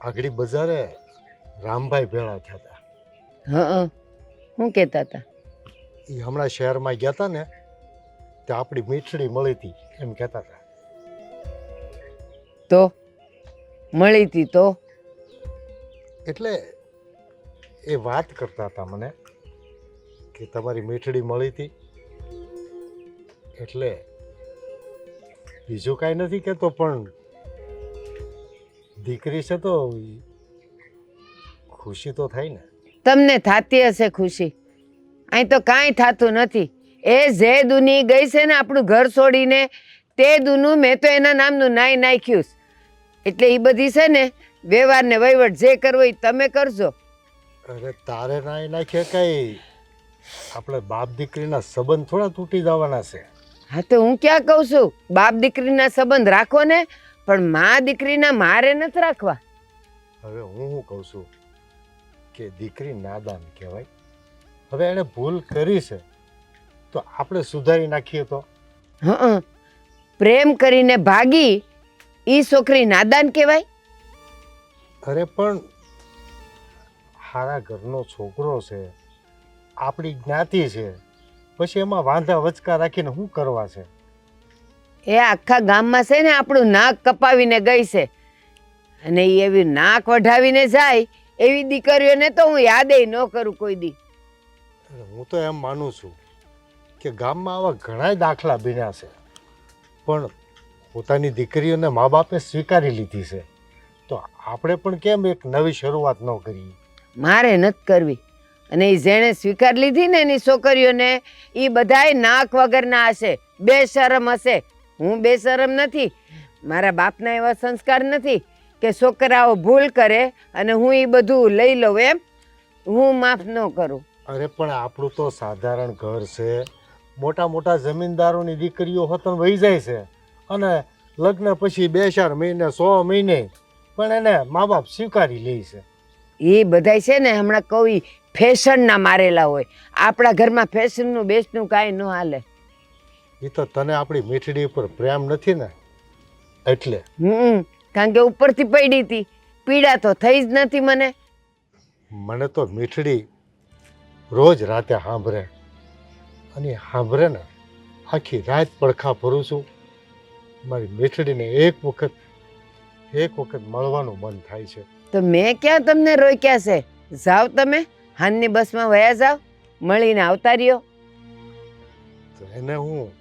આગળી બજારે રામભાઈ ભેળા થયા હતા. હા, શું કહેતા હતા? એ હમણાં શહેરમાં ગયા હતા ને ત્યાં આપણી મીઠડી મળી હતી એમ કહેતા હતા. તો મળી હતી તો એટલે એ વાત કરતા હતા મને કે તમારી મીઠડી મળી હતી. એટલે બીજું કાંઈ નથી કહેતો, પણ દીકરી છે તો ખુશી તો થાય ને. તમને થાતી હશે ખુશી, અહીં તો કાંઈ થાતું નથી. એ જે દુની ગઈ છે ને આપણું ઘર છોડીને, તે દુનું મેં તો એના નામનું નાઈ નાખ્યું છે. એટલે એ બધી છે ને વ્યવહાર ને વહીવટ જે કરવો એ તમે કરજો. અરે તારે ના નાખીએ કઈ, આપણે બાપ દીકરીના સંબંધ થોડા તૂટી જવાના છે. હા તો હું ક્યાં કહું છું, બાપ દીકરીના સંબંધ રાખો ને, પણ મા દીકરીના મારે નથી રાખવા. હવે હું શું કહું છું કે દીકરી નાદાન કહેવાય. હવે એણે ભૂલ કરી છે તો આપણે સુધારી નાખીએ તો. હા, પ્રેમ કરીને ભાગી ઈ છોકરી નાદાન કહેવાય? અરે પણ હારા ઘરનો છોકરો છે, આપણી જ્ઞાતિ છે, પછી એમાં વાંધા વચકા રાખીને શું કરવા છે? એ આખા ગામમાં છે ને આપણું નાક કપાવીને ગઈ છે, અને ઈ એવી નાક વઢાવીને જાય એવી દીકરીઓને તો હું યાદેય ન કરું કોઈ દી. હું તો એમ માનું છું કે ગામમાં આવા ઘણા દાખલા બન્યા છે, પણ પોતાની દીકરીઓને મા બાપે સ્વીકારી લીધી છે, તો આપણે પણ કેમ એક નવી શરૂઆત ન કરીએ? મારે નથી કરવી. અને એ જેણે સ્વીકાર લીધી ને એની છોકરીઓને, એ બધાય નાક વગરના હશે, બેશરમ હશે. હું બેશરમ નથી. મારા બાપના એવા સંસ્કાર નથી કે છોકરાઓ ભૂલ કરે અને હું એ બધું લઈ લઉં. એમ હું માફ ન કરું. અરે પણ આપણું તો સાધારણ ઘર છે, મોટા મોટા જમીનદારોની દીકરીઓ હોતન વહી જાય છે, અને લગ્ન પછી 2-4 મહિને 100 મહિને પણ એને મા બાપ સ્વીકારી લે છે. એ બધાય છે ને હમણાં કહું ફેશનના મારેલા હોય. આપણા ઘરમાં ફેશનનું બેસનું કાંઈ ન હાલે. એ તો તને આપણી મીઠડી ઉપર પ્રેમ નથી ને એટલે. કારણ કે ઉપરથી પડી હતી, પીડા તો થઈ જ નથી મને. મને તો મીઠડી રોજ રાતે સાંભળે, અને સાંભળે ને આખી રાત પડખા ભરું છું. મારી મીઠડીને એક વખત મળવાનું મન થાય છે. તો મેં ક્યાં તમને રોક્યા છે? જાઓ તમે હાનની બસમાં વયા જાઓ, મળીને આવતા રહ્યો. તો એને હું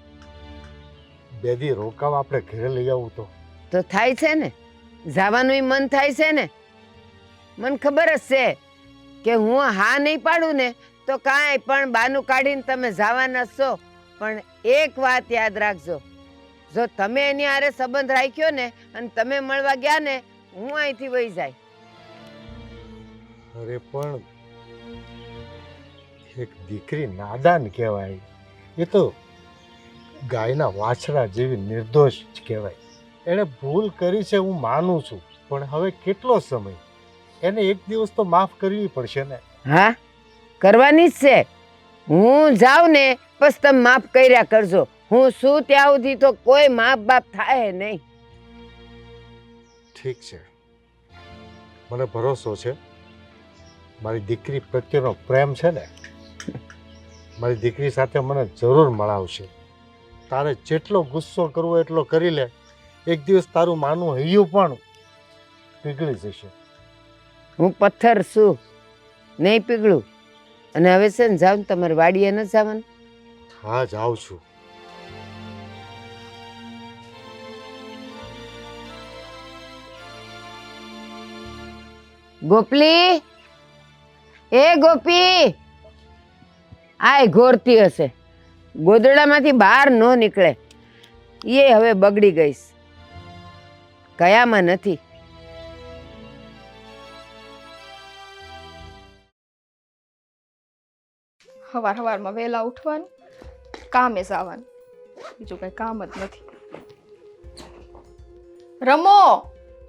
2 દી રોકાવા આપણે ઘરે લઈ આવું તો થાય છે ને, જવાનું મન થાય છે ને. મને ખબર જ છે કે હું હા નહીં પાડું ને તો કાંઈ પણ બાનું કાઢીને તમે જવાના છો. પણ એક વાત યાદ રાખજો, જો તમે એની હારે સંબંધ રાખ્યો ને અને તમે મળવા ગયા ને, હું અહીંથી વહી જાય. અરે પણ એક દીકરી નાદાન કહેવાય, એ તો ગાયના વાછડા જેવી નિર્દોષ જ કહેવાય. એણે ભૂલ કરી છે હું માનું છું, પણ હવે કેટલો સમય, એને એક દિવસ તો માફ કરવી પડશે ને. હા, કરવાની જ છે. હું જાઉં ને બસ તમે માફ કર્યા કરજો. હું શું ત્યાં સુધી તો કોઈ માફ બાપ થાય નહીં. ઠીક છે, મને ભરોસો છે. મારી દીકરી પ્રત્યેનો પ્રેમ છે ને, મારી દીકરી સાથે મને જરૂર મળાવશે. તારે જેટલો ગુસ્સો કરવો એટલો કરી લે, એક દિવસ તારું માનું હૈયું પણ પીગળી જશે. હું પથ્થર છું, નહીં પીગળું. અને હવે છે ને જાઉં, તમારે વાડીએ નથી જવાનું? હા, જાઉં છું. ગોપલી, એ ગોપી, આય ઘોરતી હશે, ગોદડામાંથી બહાર ન નીકળે. એ હવે બગડી ગઈશ, કયામાં નથી. સવારમાં વહેલા ઉઠવાનું, કામે જવાનું, બીજું કઈ કામ જ નથી. રમો,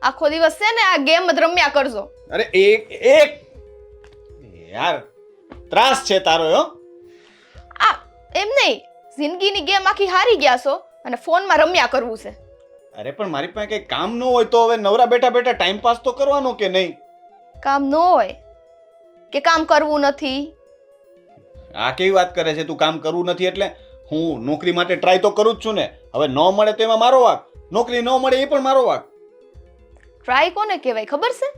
આખો દિવસ છે ને આ ગેમ જ રમ્યા કરજો. અરે એક યાર ત્રાસ છે તારો. આ એમ નહીં, જિંદગીની ગેમ આખી હારી ગયા છો અને ફોનમાં રમ્યા કરવું છે. અરે પણ મારી પાસે કઈ કામ ન હોય તો હવે નવરા બેઠા બેઠા ટાઈમ પાસ તો કરવાનો કે નહીં? કામ ન હોય કે કામ કરવું નથી? આ કેવી વાત કરે છે તું? કામ કરવું નથી એટલે હું નોકરી માટે ટ્રાય તો કરું જ છું ને. હવે ન મળે તો એમાં મારો વાંક, નોકરી ન મળે એ પણ મારો વાંક. ટ્રાય કોને કહેવાય ખબર છે?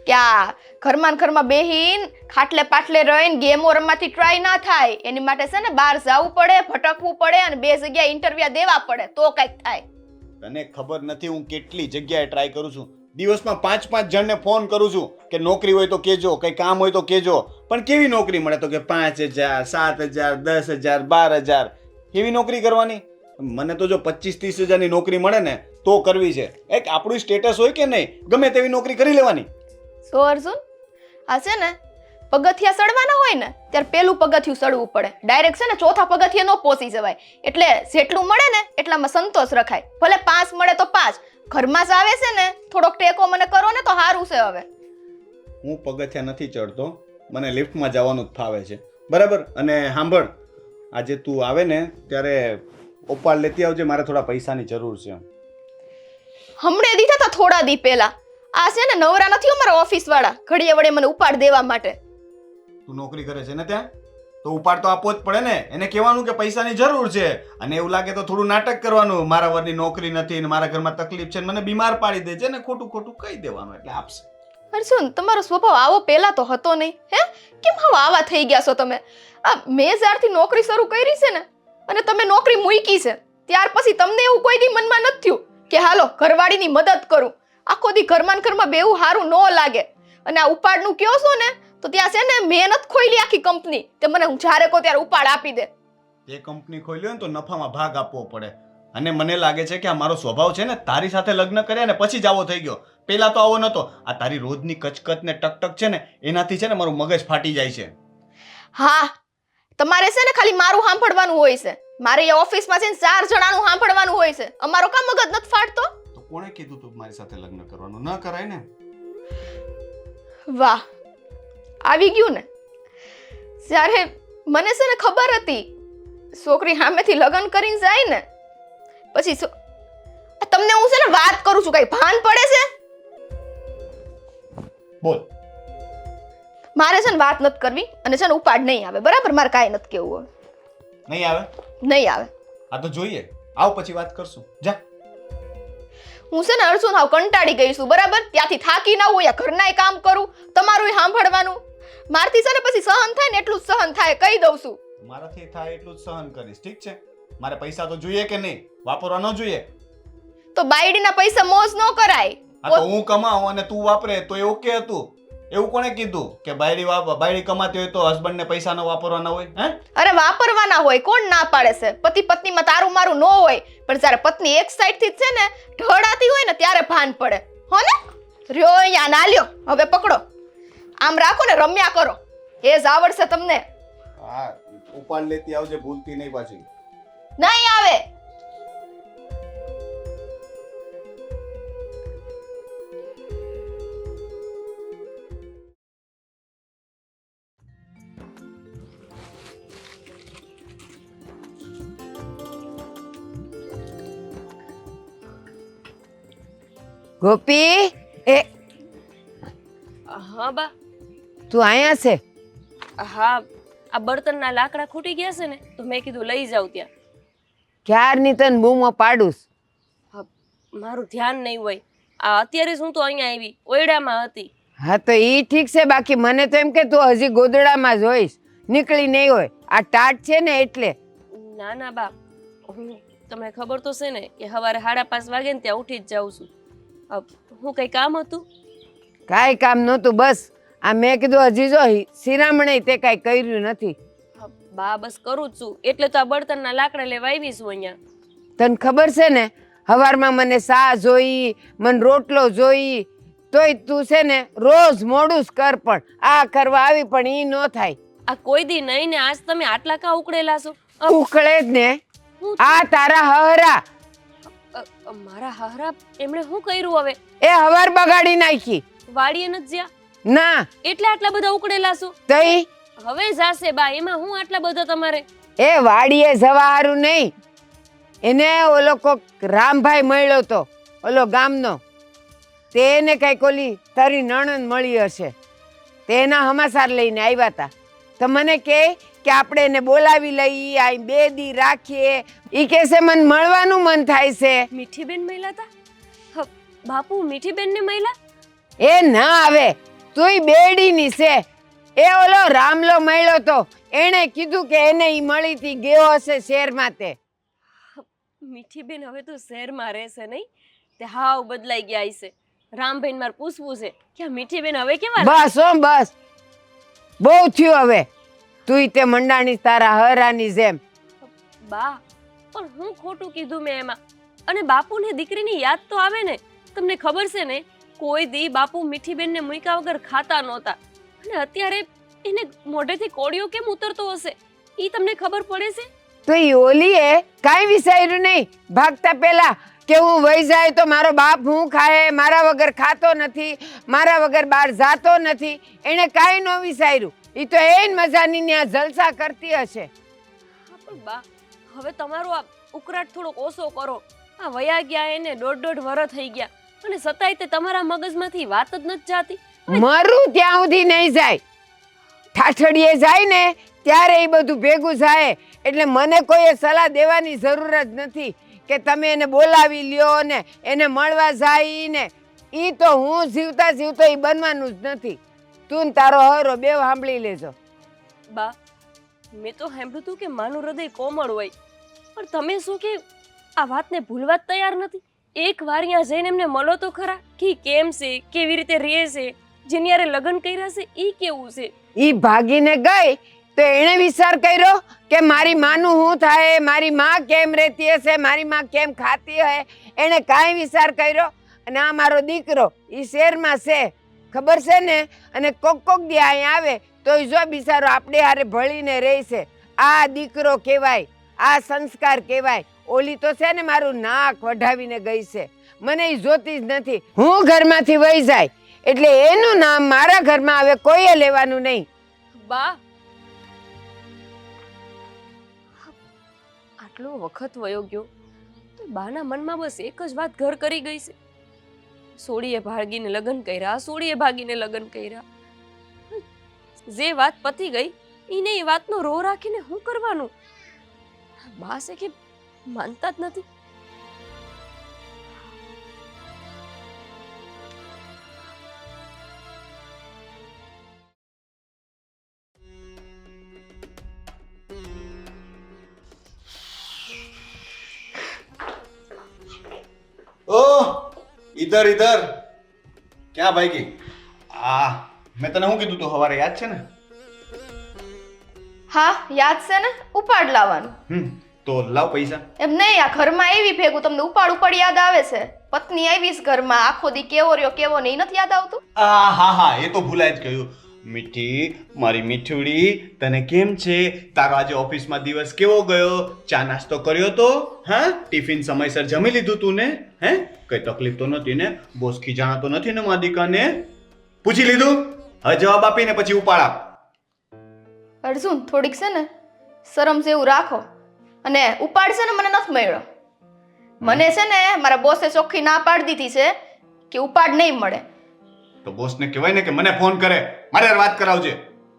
કે આ ઘરમાં ને ઘરમાં બેહીન ખાટલે પાટલે રહીને ગેમો રમવાથી ટ્રાય ના થાય. એની માટે છે ને બહાર જવું પડે, ભટકવું પડે અને 2 જગ્યાએ ઇન્ટરવ્યુ દેવા પડે તો કંઈક થાય. તને ખબર નથી હું કેટલી જગ્યાએ ટ્રાય કરું છું. દિવસમાં 5-5 જણને ફોન કરું છું કે નોકરી હોય તો કેજો, કઈ કામ હોય તો કેજો. પણ કેવી નોકરી મળે તો કે 5,000, 7,000, 10,000, 12,000. કેવી નોકરી કરવાની? મને તો જો 25-30 હજારની નોકરી મળે ને તો કરવી છે. એક આપણું સ્ટેટસ હોય કે નહીં, ગમે તેવી નોકરી કરી લેવાની. સો અર્જુન, આ છે ને પગથિયા સડવાના હોય ને ત્યારે પેલું પગથિયું સડવું પડે. ડાયરેક્ટ છે ને ચોથા પગથિયે નો પહોંચી જવાય. એટલે જેટલું મળે ને એટલામાં સંતોષ રખાય. ભલે 5 મળે તો 5. ઘરમાં જ આવે છે ને થોડોક ટેકો મને કરો ને તો સારું છે. હવે હું પગથિયા નથી ચડતો, મને લિફ્ટમાં જવાનું જ ફાવે છે, બરાબર? અને સાંભળ, આજે તું આવે ને ત્યારે ઓપાડ લેતી આવજે, મારે થોડા પૈસાની જરૂર છે. હમણે દીધા હતા થોડા દી પહેલા. આ છે ને નવરા નથી અમારા ઓફિસ વાળા ઘડીએ વડે મને ઉપાડ દેવા માટે. તું નોકરી કરે છે ને ત્યાં, તો ઉપાડ તો આપવો જ પડે ને. એને કહેવાનું કે પૈસાની જરૂર છે, અને એવું લાગે તો થોડું નાટક કરવાનું, મારા વરની નોકરી નથી ને મારા ઘરમાં તકલીફ છે ને મને બીમાર પાડી દે છે ને ખોટું ખોટું કહી દેવાનું, એટલે આપશે. અર્જુન, તમારો સ્વભાવ આવો પહેલા તો હતો નહીં. હે, કેમ હવે આવા થઈ ગયા છો તમે? આ મેં જ્યારથી નોકરી શરૂ કરી છે ને અને તમે નોકરી મૂકી છે ત્યાર પછી તમને એવું કોઈ દી મનમાં નથી થયું કે હાલો ઘરવાળીની મદદ કરું? આખો દી ઘરમાં ને ઘરમાં બેવું સારું ન લાગે. અને આ ઉપાડનું કયો છો ને તો ત્યાં છે ને મહેનત ખોઈલી આખી કંપની, તે મને હું જ્યારે કહું ત્યારે ઉપાડ આપી દે. એ કંપની ખોલી હોય ને તો નફામાં ભાગ આપવો પડે. અને મને લાગે છે કે આ મારો સ્વભાવ છે ને, તારી સાથે લગ્ન કર્યા ને પછી જ આવો થઈ ગયો. પેલા તો આવો નતો. આ તારી રોજની કચકચ ને ટકટક છે ને એનાથી છે ને મારું મગજ ફાટી જાય છે. હા, તમારે છે ને ખાલી મારું સાંભળવાનું હોય છે. મારે એ ઓફિસમાં છે ને 4 જણાનું સાંભળવાનું હોય છે. અમારો કામ મગજ નથી ફાટતો? તો કોણે કીધું તું મારી સાથે લગ્ન કરવાનું? ન કરાય ને. વાહ, આવી ગયું ને. જ્યારે મને છે ને ખબર હતી છોકરી સામેથી લગ્ન કરીને જાય ને પછી તમને હું છે ને વાત કરું છું, કઈ ભાન પડે છે? બોલ. મારે છે ને વાત નથી કરવી અને છે ને ઉપાડ નહીં આવે, બરાબર? મારે કાંઈ નથી કેવું. હવે નહીં આવે? નહીં આવે. આ તો જોઈએ, આવ પછી વાત કરશું. જા. હું છે ને અર્જુન હાવ કંટાળી ગઈ છું, બરાબર? ત્યાંથી થાકી ના હોય, ઘરનાય કામ કરું, તમારું સાંભળવાનું. મારથી છે ને પછી સહન થાય ને એટલું જ સહન થાય, કહી દઉં છું. મારાથી થાય એટલું જ સહન કરીશ, ઠીક છે? મારે પૈસા તો જોઈએ કે નહીં? વાપરવા ન જોઈએ? તો બાયડીના પૈસા મોજ ન કરાય. આ તો હું કમાઉં અને તું વાપરે તો એ ઓકે હતું? એવું કોણે કીધું કે બાયડી કમાતી હોય તો હસબન્ડને પૈસા ન વાપરવાના હોય? હે? અરે વાપરવાના હોય, કોણ ના પાડે છે? પતિ પત્નીમાં તારું મારું ન હોય, પણ જ્યારે પત્ની એક સાઈડ થી છે ને ઢળાતી હોય ને ત્યારે ભાન પડે. હો ને? રહ્યો અહીંયા ના લ્યો, હવે પકડો, આમ રાખો ને રમ્યા કરો. એ જ આવડશે તમને. હા, ઉપાડ લેતી આવજે, ભૂલતી નહીં પાછી. નહીં આવે. ગોપી, એ હા બા. તું અહીંયા છે? હા, આ બળતણના લાકડા ખૂટી ગયા છે ને તો મેં કીધું લઈ જાઉં ત્યાં. ક્યારની તને બૂમો પાડું. હા, મારું ધ્યાન નહીં હોય. આ અત્યારે જ હું તો અહીંયા આવી, ઓયડામાં હતી. હા તો ઈ ઠીક છે, બાકી મને તો એમ કે તું હજી ગોદડામાં જ હોઈશ, નીકળી નહીં હોય. આ ટાટ છે ને એટલે. ના ના બા, તમને ખબર તો છે ને કે સવારે 5:30 વાગે ને ત્યાં ઉઠી જ જાઉં છું. હું કઈ કામ હતું? કાંઈ કામ નહોતું, બસ આ મેં કીધું હજી જો શિરામણે તે કાંઈ કર્યું નથી. બા બસ કરું જ છું, એટલે તો આ બળતણના લાકડા લેવા આવી છું અહીંયા. તને ખબર છે ને સવારમાં મને સા જોઈ, મને રોટલો જોઈ, તોય તું છે ને રોજ મોડું જ કર, પણ આ કરવા આવી પણ ઈ ન થાય. આ કોઈ દી નહીં ને આજ તમે આટલા કા ઉકળેલા છો? ઉકળે જ ને. આ તારા હહરા. મારા હારા એમણે શું કર્યું હવે? એ હવાર બગાડી નાખી. વાડીએ નથી જ્યાં? ના. એટલે આટલા બધા ઉકળેલા છો? તઈ હવે જાશે બા, એમાં હું આટલા બધા તમારે? એ વાડીએ જવા હારું નહીં, એને ઓલો કોક રામભાઈ મળ્યો તો, ઓલો ગામનો. તેને કઈક ઓલી તારી નણંદ મળી હશે, તેના સમાચાર લઈને આવ્યા હતા. તો મને કહે કે આપણે એને બોલાવી લઈએ, આ 2 દી રાખીએ. ઈ કહેશે મને મળવાનું મન થાય છે. મીઠીબેન મહિલા હતા? બાપુ મીઠીબેન ને મહિલા? એ ના આવે, તુંય બેડીની છે. એ ઓલો રામલો મળ્યો તો, એણે કીધું કે એને ઈ મળી હતી, ગયો હશે શહેરમાં. તે મીઠીબેન હવે તો શહેરમાં રહેશે નહીં? તે હાવ બદલાઈ ગયા હશે. રામભાઈ મારે પૂછવું છે કે આ મીઠીબેન હવે કેવા? બસ હો બસ, બહુ થયું હવે. તુંય તે મંડાણી તારા હરાની જેમ. બા, પણ હું ખોટું કીધું મેં એમાં? અને બાપુને દીકરીની યાદ તો આવે ને. તમને ખબર છે ને, કોઈ દી બાપુ મીઠીબેનને મૂક્યા વગર ખાતા નહોતા. અને અત્યારે એને મોઢેથી કોળિયો કેમ ઉતરતો હશે ઈ તમને ખબર પડે છે? તો ઈ ઓલીએ કાંઈ વિચાર્યું નહીં ભાગતા પહેલા કે હું વહી જાય તો મારો બાપ હું ખાય, મારા વગર ખાતો નથી, મારા વગર બહાર જાતો નથી. એણે કાંઈ ન વિચાર્યું. ઈ તો એન મજાની ન્યા જલસા કરતી હશે. હા પણ બા, હવે તમારો આ ઉકળાટ થોડોક ઓછો કરો. આ વયા ગયા એને 1.5 વર્ષ થઈ ગયા, અને સતાય તે તમારા મગજમાંથી વાત જ નથી જાતી. મરું ત્યાં સુધી નહીં જાય. ઠાઠડીએ જાય ને ત્યારે એ બધું ભેગું જાય. એટલે મને કોઈએ સલાહ દેવાની જરૂર જ નથી કે તમે એને બોલાવી લ્યો ને એને મળવા જાય ને. ઈ તો હું જીવતા જીવતો ઈ બનવાનું જ નથી. તું ને તારો હરો બે સાંભળી લેજો. બા, મેં તો સાંભળ્યું હતું કે માનું હૃદય કોમળ હોય, પણ તમે શું કે આ વાતને ભૂલવા જ તૈયાર નથી? એક વાર અહીંયા જઈને એમને મળો તો ખરા કે કેમ છે, કેવી રીતે રહે છે, જેની હારે લગ્ન કર્યા છે ઈ કેવું છે. ઈ ભાગીને ગઈ તો એણે વિચાર કર્યો કે મારી માનું શું થાય, મારી માં કેમ રહેતી હશે, મારી માં કેમ ખાતી હશે. એણે કાંઈ વિચાર કર્યો? અને આ મારો દીકરો ઈ શહેરમાં છે, ખબર છે ને, અને કોક દી અહીંયા આવે તો જો બિચારો આપણે હારે ભળીને રહેશે. આ દીકરો કહેવાય, આ સંસ્કાર કહેવાય. ઓલી તો છે ને મારું નાક વઢાવીને ગઈ છે, મને ઈ જોતી જ નથી. હું ઘરમાંથી વહી જાય એટલે એનું નામ મારા ઘરમાં હવે કોઈએ લેવાનું નહીં. બા, આટલો વખત વયો ગયો તો બાના મનમાં બસ એક જ વાત ઘર કરી ગઈ છે. સોડીએ ભાગીને લગ્ન કર્યા, સોડીએ ભાગીને લગ્ન કર્યા. જે વાત પતી ગઈ એને એ વાતનો રો રાખીને શું કરવાનું? બા છે કે માનતા જ નથી. ઓહ, ઇધર ઇધર ક્યાં ભાગી? મેં તને શું કીધું તું સવારે, યાદ છે ને? હા યાદ છે ને, ઉપાડ લાવવાનું. તો લાવ પૈસા. એમ નહીં, આ ઘરમાં આવી ભેગું તમને ઉપાડ યાદ આવે છે. પત્ની આવીશ ઘરમાં, આખો દી કેવો રહ્યો કેવો નહીં, નથી યાદ આવતું? હા એ તો ભૂલાય જ ગયું. મીઠી, મારી મીઠુડી, તને કેમ છે? તારો આજે ઓફિસમાં દિવસ કેવો ગયો? ચા નાસ્તો કર્યો તો? હા, ટિફિન સમયસર જમી લીધું તું ને? હે, કઈ તકલીફ તો નથી ને? બોસ ખીજાણા તો નથી ને માદિકાને? પૂછી લીધું? હવે જવાબ આપીને પછી ઉપાડ આપ. અર્જુન, થોડીક છે ને શરમ જેવું રાખો. અને ઉપાડ છે ને મને નથી મળ્યો. મને છે ને મારા બોસે ચોખ્ખી ના પાડી દીધી છે કે ઉપાડ નહીં મળે. તો બોસને કહેવાય ને કે મને ફોન કરે, મારે વાત કરાવજે.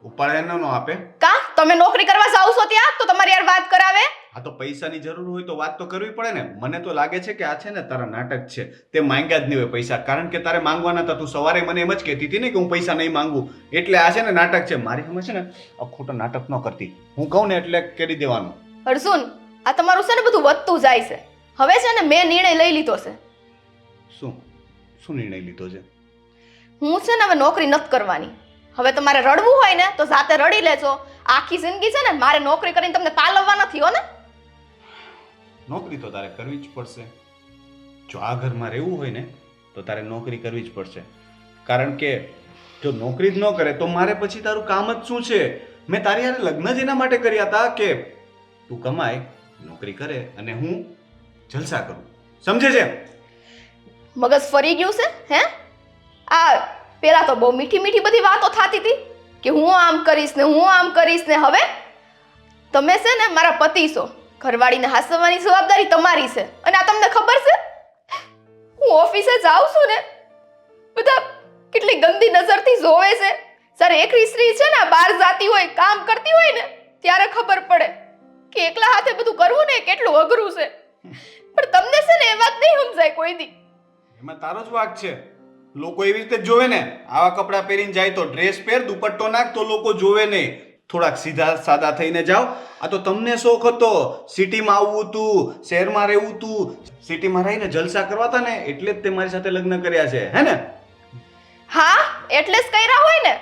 ઉપાડ એને ન આપે. કા તમે નોકરી કરવા જાવ છો ત્યાં તો તમારી યાર વાત કરાવે? હા તો પૈસાની જરૂર હોય તો વાત તો કરવી પડે ને. મને તો લાગે છે કે આ છે ને તારા નાટક છે. તે માંગ્યા જ નહીં હોય પૈસા, કારણ કે તારે માંગવાના હતા. તું સવારે મને એમ જ કહેતી હતી ને કે હું પૈસા નહીં માંગુ, એટલે આ છે ને નાટક છે. મારી સમજ છે ને આ ખોટો નાટક ન કરતી. હું કહું ને એટલે કરી દેવાનું. અર્જુન, આ તમારું છે ને બધું વધતું જાય છે. હવે છે ને મેં નિર્ણય લઈ લીધો છે. શું નિર્ણય લીધો છે? હું છે ને હવે નોકરી નથી કરવાની. હવે તમારે રડવું હોય ને તો જાતે રડી લેજો. આખી જિંદગી છે ને મારે નોકરી કરીને તમને પાલવવા નથી હો ને. નોકરી તો તારે કરવી જ પડશે. જો આ ઘરમાં રહેવું હોય ને તો તારે નોકરી કરવી જ પડશે. કારણ કે જો નોકરી જ ન કરે તો મારે પછી તારું કામ જ શું છે? મેં તારી યાર લગ્ન જ એના માટે કર્યા હતા કે તું કમાય, નોકરી કરે અને હું જલસા કરું. સમજે છે? મગજ ફરી ગયું છે હે? આ પેલા તો બહુ મીઠી મીઠી બધી વાતો થતી હતી કે હું આમ કરીશ ને હું આમ કરીશ ને હવે તમે છે ને મારા પતિ છો, ઘરવાળીને હાસવવાની જવાબદારી તમારી છે. અને આ તમને ખબર છે, હું ઓફિસે જાઉં છું ને, બધા કેટલી ગંદી નજરથી જોવે છે. જ્યારે એકલી સ્ત્રી છે ને બહાર જાતી હોય, કામ કરતી હોય ને, ત્યારે ખબર પડે કે એકલા હાથે બધું કરવું ને કેટલું અઘરું છે. પણ તમને છે ને એ વાત નહીં સમજાય કોઈ દી. એમાં તારો જ વાંક છે. લોકો એવી રીતે જ જોવે ને. આવા કપડાં પહેરીને જાય તો ડ્રેસ પહેર, દુપટ્ટો નાખ તો લોકો જોવે નહીં. થોડાક સીધા સાદા થઈને જાઓ. આ તો તમને શોખ હતો, સિટીમાં આવવું તું, શહેરમાં રહેવું તું, સિટીમાં રહીને જલસા કરવા હતા ને, એટલે જ તે મારી સાથે લગ્ન કર્યા છે, હે ને? હા, એટલે જ કર્યા હોય ને,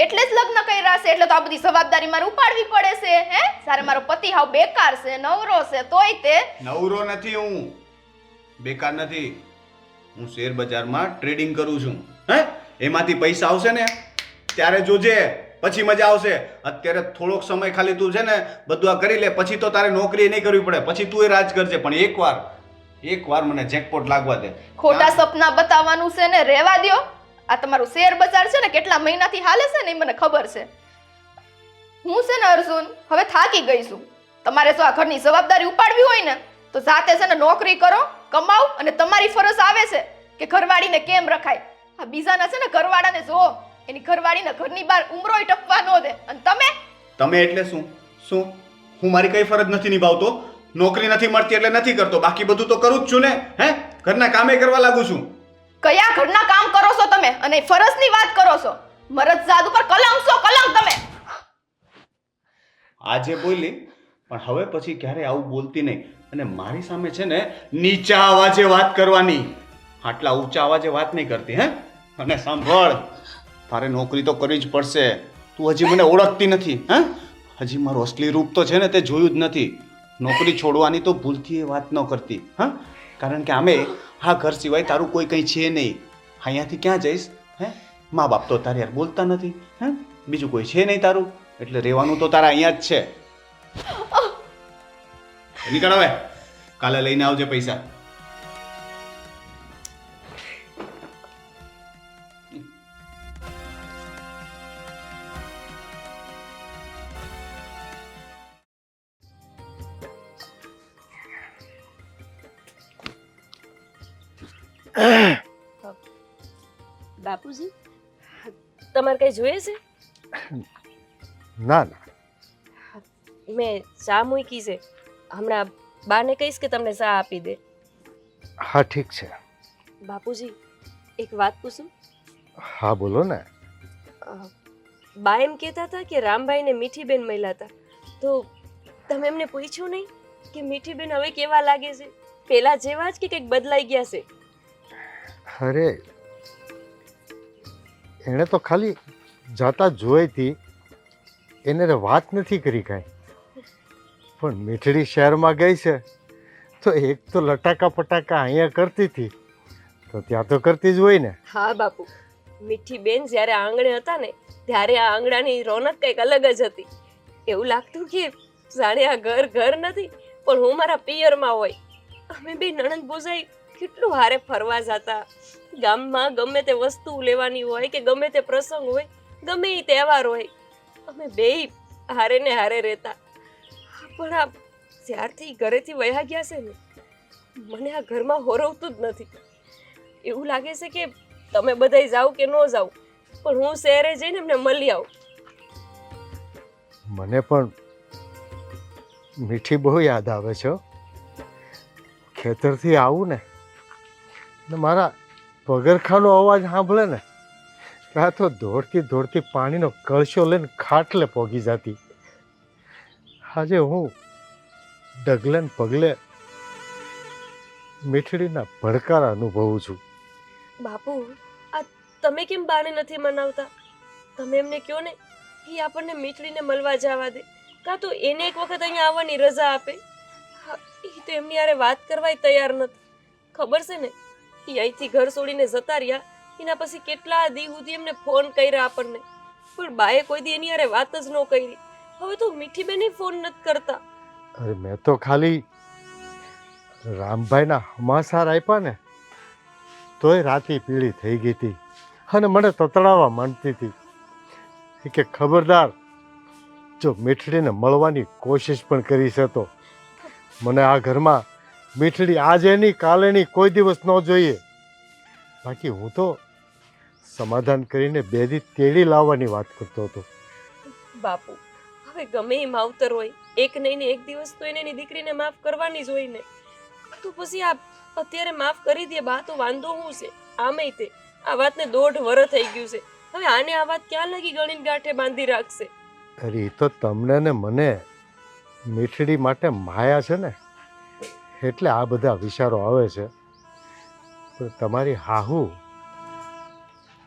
એટલે જ લગ્ન કર્યા છે. એટલે તો આ બધી જવાબદારી મારે ઉપાડવી પડે છે. હે, સારે મારો પતિ હાવ બેકાર છે, નવરો છે, તોય તે નવરો નથી હું, બેકાર નથી. હું શેર બજારમાં ટ્રેડિંગ કરું છું. હે, એમાંથી પૈસા આવશે ને ત્યારે જોજે, પછી મજા આવશે. અત્યારે થોડોક સમય ખાલી તું છે ને બધું આ કરી લે, પછી તો તારે નોકરી નહીં કરવી પડે, પછી તું એ રાજ કરજે. પણ એકવાર મને જેકપોટ લાગવા દે. ખોટા સપના બતાવવાનું છે ને રહેવા દ્યો. આ તમારું શેર બજાર છે ને કેટલા મહિનાથી હાલે છે ને એ મને ખબર છે. હું છે ને અર્જુન હવે થાકી ગઈ છું. તમારે જો આ ઘરની જવાબદારી ઉપાડવી હોય ને તો જાતે છે ને નોકરી કરો, કમાઓ, અને તમારી ફરજ આવે છે કે ઘરવાળીને કેમ રખાય. આ બીજાના છે ને ઘરવાળાને જો, એની ઘરવાળીને ઘરની બહાર ઉમરોય ટપવા ન દે. અને તમે એટલે શું હું મારી કઈ ફરજ નથી નિભાવતો? નોકરી નથી મળતી એટલે નથી કરતો, બાકી બધું તો કરું જ છું ને. હે, ઘરના કામે કરવા લાગુ છું. કયા ઘરના કામ કરો છો તમે અને ફરજની વાત કરો છો? મરદજાદ ઉપર કલંક છો, કલંક તમે. આજે બોલી, પણ હવે પછી ક્યારે આવું બોલતી નહીં. અને મારી સામે છે ને નીચા અવાજે વાત કરવાની, આટલા ઊંચા અવાજે વાત નહીં કરતી. હે, અને સાંભળ, તારે નોકરી તો કરવી જ પડશે. તું હજી મને ઓળખતી નથી. હે, હજી મારું અસલી રૂપ તો છે ને તે જોયું જ નથી. નોકરી છોડવાની તો ભૂલથી એ વાત ન કરતી. હા, કારણ કે આમે આ ઘર સિવાય તારું કોઈ કંઈ છે નહીં. અહીંયાથી ક્યાં જઈશ? હે, મા બાપ તો તારે યાર બોલતા નથી. હે, બીજું કોઈ છે નહીં તારું, એટલે રહેવાનું તો તારા અહીંયા જ છે. નીકળ હવે, કાલે લઈને આવજે પૈસા. બાપુજી, તમારે કઈ જોઈએ છે? ના ના, મેં ચા મૂકી છે, હમણાં બાને કહીશ કે તમને ચા આપી દે. હા ઠીક છે. બાપુજી, એક વાત પૂછું? હા બોલો ને. બા એમ કહેતા હતા કે રામભાઈને મીઠીબેન મળ્યા હતા, તો તમે એમને પૂછ્યું નહીં કે મીઠીબેન હવે કેવા લાગે છે? પેલા જેવા જ કે કંઈક બદલાઈ ગયા છે? અરે એણે તો ખાલી જાતા જોઈ હતી, એને વાત નથી કરી કાંઈ. પણ મીઠડી શહેરમાં ગઈ છે તો એક તો લટાકા પટાકા અહીંયા કરતી હતી, તો ત્યાં તો કરતી જ હોય ને. હા બાપુ, મીઠીબેન જ્યારે આંગણે હતા ને ત્યારે આ આંગણાની રોનક કંઈક અલગ જ હતી. એવું લાગતું કે જાણે આ ઘર નથી પણ હું મારા પિયરમાં હોય. અમે બે નણંદ ભોજાઈ કેટલું હારે ફરવા જતા, ગામમાં ગમે તે વસ્તુ લેવાની હોય કે ગમે તે પ્રસંગ હોય, ગમે એ તહેવાર હોય, અમે બે હારે ને હારે રહેતા. પણ આ જ્યારથી ઘરેથી વયા ગયા છે ને, મને આ ઘરમાં હોરવતું જ નથી. એવું લાગે છે કે તમે બધાય જાઓ કે ન જાઓ, પણ હું શહેરે જઈને એમને મળી આવું. મને પણ મીઠી બહુ યાદ આવે છે. ખેતરથી આવું ને મારા પગરખાનો અવાજ સાંભળે ને, આ તો દોડતી પાણીનો કળશો લઈને ખાટલે પોગી જતી. આજે હું ડગલે ને પગલે મીઠડીના ભડકારા અનુભવું છું. બાપુ, આ તમે કેમ બાને નથી મનાવતા? તમે એમને કહો ને કે આપણને મીઠડીને મળવા જવા દે, કાં તો એને એક વખત અહીંયા આવવાની રજા આપે. એ તો એમની યારે વાત કરવાય તૈયાર નથી. ખબર છે ને, એ અહીંથી ઘર છોડીને જતા રહ્યા, એના પછી કેટલા દી સુધી એમને ફોન કર્યા આપણને, પણ બાએ કોઈ દી એની યારે વાત જ ન કરી. હવે તો મીઠી બેને ફોન નથી કરતા. અરે મેં તો ખાલી રામભાઈના હમાસાર આપ્યા ને તોય રાતી પીળી થઈ ગઈ હતી અને મને તતડાવવા માંડતી હતી કે ખબરદાર, જો મીઠડીને મળવાની કોશિશ પણ કરી છે તો મને આ ઘરમાં મીઠડી આજે નહીં કાલે નહીં કોઈ દિવસ ન જોઈએ. બાકી હું તો સમાધાન કરીને બે દી તેડી લાવવાની વાત કરતો હતો. બાપુ હવે ગમે એ માવતર હોય એક નહીં ને એક દિવસ તો એને એની દીકરીને માફ કરવાની જ હોય ને. તો પછી આ અત્યારે માફ કરી દે બા તો વાંધો શું છે? આમે તે આ વાતને 1.5 વર્ષ થઈ ગયું છે. હવે આને આ વાત ક્યાં લગી ગણીને ગાંઠે બાંધી રાખશે? અરે એ તો તમને ને મને મીઠડી માટે માયા છે ને એટલે આ બધા વિચારો આવે છે. પણ તમારી હાહુ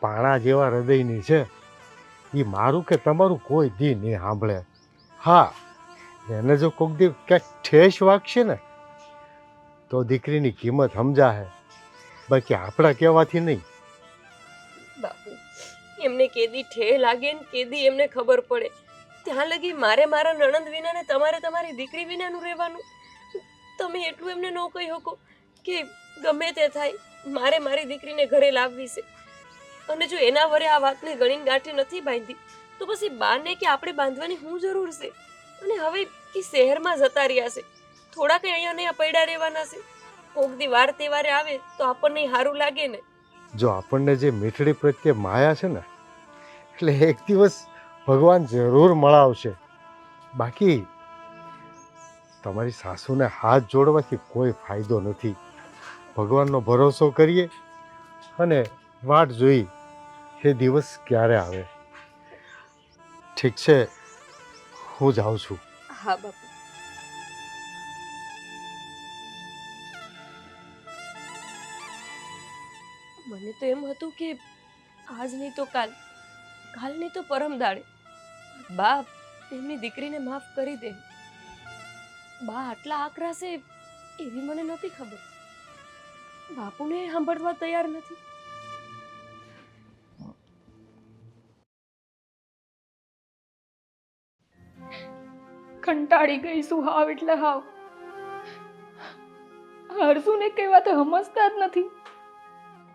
પાણા જેવા હૃદયની છે. એ મારું કે તમારું કોઈ દી નહીં સાંભળે. હા, એને જો કોઈક દી ક્યાંક ઠેસ વાગશે ને તો દીકરીની કિંમત સમજાશે, બાકી આપણા કહેવાથી નહીં. બાપુ એમને કેદી ઠે લાગે ને કેદી એમને ખબર પડે ત્યાં લગી મારે મારા નણંદ વિના ને તમારે તમારી દીકરી વિનાનું રહેવાનું. તમે એટલું એમને ન કહી શકો કે ગમે તે થાય મારે મારી દીકરીને ઘરે લાવવી છે. અને જો એના વરે આ વાતને ગણીને ગાંઠે નથી બાંધી તો પછી બાને કે આપણે બાંધવાની શું જરૂર છે? અને હવે કે શહેરમાં જતા રહ્યા છે, થોડા કંઈ અહીંયા ને પડ્યા રહેવાના છે. કોક દી વાર તહેવારે આવે તો આપણને સારું લાગે ને. જો આપણને જે મીઠડી પ્રત્યે માયા છે ને એટલે એક દિવસ ભગવાન જરૂર મળાવશે. બાકી તમારી સાસુને હાથ જોડવાથી કોઈ ફાયદો નથી. ભગવાનનો ભરોસો કરીએ અને વાટ જોઈ એ દિવસ ક્યારે આવે. ઠીક છે, હું જાઉં છું. હા બાપુ. મને તો એમ હતું કે આજ નહીં તો કાલ, કાલ નહીં તો પરમ દાડે બાપ એમની દીકરીને માફ કરી દે. બા આટલા આકરા છે એવી મને નહોતી ખબર. બાપુને સાંભળવા તૈયાર નથી. કંટાળી ગઈ છું હાવ એટલે હાવ. હરસુને કઈ વાત સમજતા જ નથી.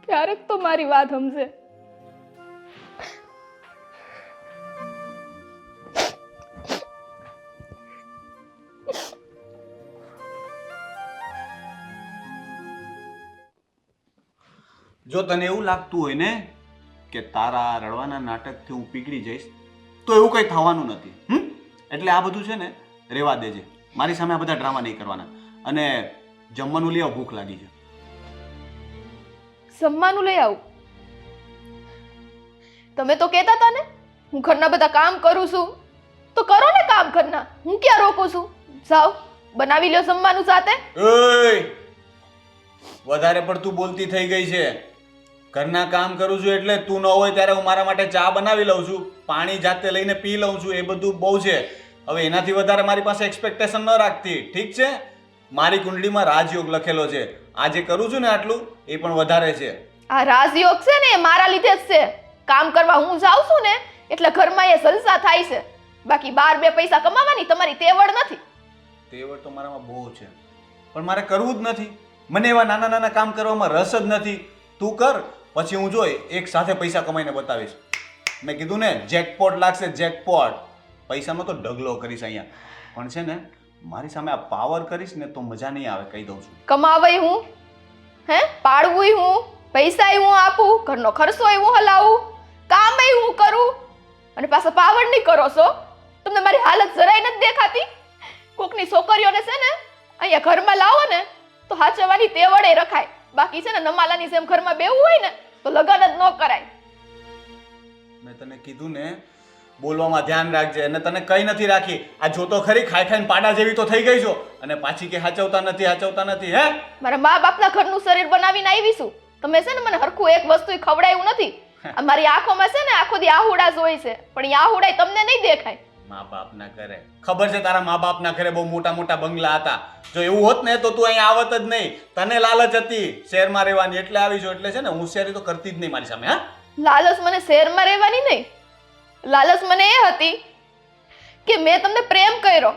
ક્યારેક તો મારી વાત સમજે. જો તને એવું લાગતું હોય ને કે તારા રડવાના નાટકથી હું પીગળી જઈશ તો એવું કંઈ થવાનું નથી. એટલે આ બધું છે ને રેવા દેજે. મારી સામે આ બધા ડ્રામા નહીં કરવાના. અને જમવાનું લઈ આવ, ભૂખ લાગી છે. જમવાનું લઈ આવું? તમે તો કહેતા હતા ને હું ઘરના બધા કામ કરું છું, તો કરો ને કામ ઘરના. હું ક્યાં રોકું છું? જાઓ બનાવી લ્યો જમવાનું સાથે. વધારે પડતું બોલતી થઈ ગઈ છે. ઘરના કામ કરું છું એટલે તું ન હોય ત્યારે હું મારા માટે ચા બનાવી લઉં છું, પાણી જાતે લઈને પી લઉં છું, એ બધું બહુ છે. હવે એનાથી વધારે મારી પાસે એક્સપેક્ટેશન ન રાખતી, ઠીક છે? મારી કુંડળીમાં રાજયોગ લખેલો છે. આજે કરું છું ને આટલું એ પણ વધારે છે. આ રાજયોગ છે ને એ મારા લીધે જ છે. કામ કરવા હું જાઉં છું ને એટલે ઘરમાં એ જલસા થાય છે. બાકી 2 પૈસા કમાવાની તમારી તેવડ નથી. તેવડ તો મારામાં બહુ છે પણ મારે કરવું જ નથી. મને એવા નાના નાના કામ કરવામાં રસ જ નથી. તું કર, પછી હું જોઈ એક સાથે પૈસા કમાઈને બતાવીશ. મેં કીધું ને જેકપોટ લાગશે, જેકપોટ. પૈસાનો તો ઢગલો કરીશ અહીંયા. પણ છે ને મારી સામે આ પાવર કરીશ ને તો મજા નહીં આવે, કહી દઉં છું. કમાવાય હું, હે પાડવુંય હું, પૈસાય હું આપું, ઘરનો ખર્ચોય હું હલાવું, કામય હું કરું અને પાછા પાવર નહીં કરો છો. તમને મારી હાલત જરાય નથી દેખાતી? કોકની છોકરીઓને છે ને અહીંયા ઘરમાં લાવો ને તો હાચવાની તેવડે રખાય. બાકી છે ને નમાલાની જેમ ઘરમાં બેવું હોય ને તો લગન જ ન કરાય. મેં તને કીધું ને બોલવામાં ધ્યાન રાખજે. અને તને કઈ નથી રાખી. આ જોતો ખરી ખાઈ ખાઈને પાડા જેવી તો થઈ ગઈ છો અને પાછી કે હાચવતા નથી, હાચવતા નથી. હે મારા મા બાપના ઘરનું શરીર બનાવીને આવી છું. તમે છે ને મને હરખું એક વસ્તુ ખવડાવ્યું નથી. મારી આંખોમાં છે ને આખો દી આહુડા જ હોય છે પણ એ આહુડા તમને નહીં દેખાય. મા બાપના ઘરે ખબર છે તારા મા બાપના ઘરે બહુ મોટા મોટા બંગલા હતા. જો એવું હોત ને તો તું અહીં આવત જ નહીં. તને લાલચ હતી શહેરમાં રહેવાની એટલે આવી છો. એટલે છે ને હોશિયારી તો કરતી જ નહીં મારી સામે. હા, લાલચ મને શહેરમાં રહેવાની નહીં. લાલચ મને એ હતી કે મેં તમને પ્રેમ કર્યો,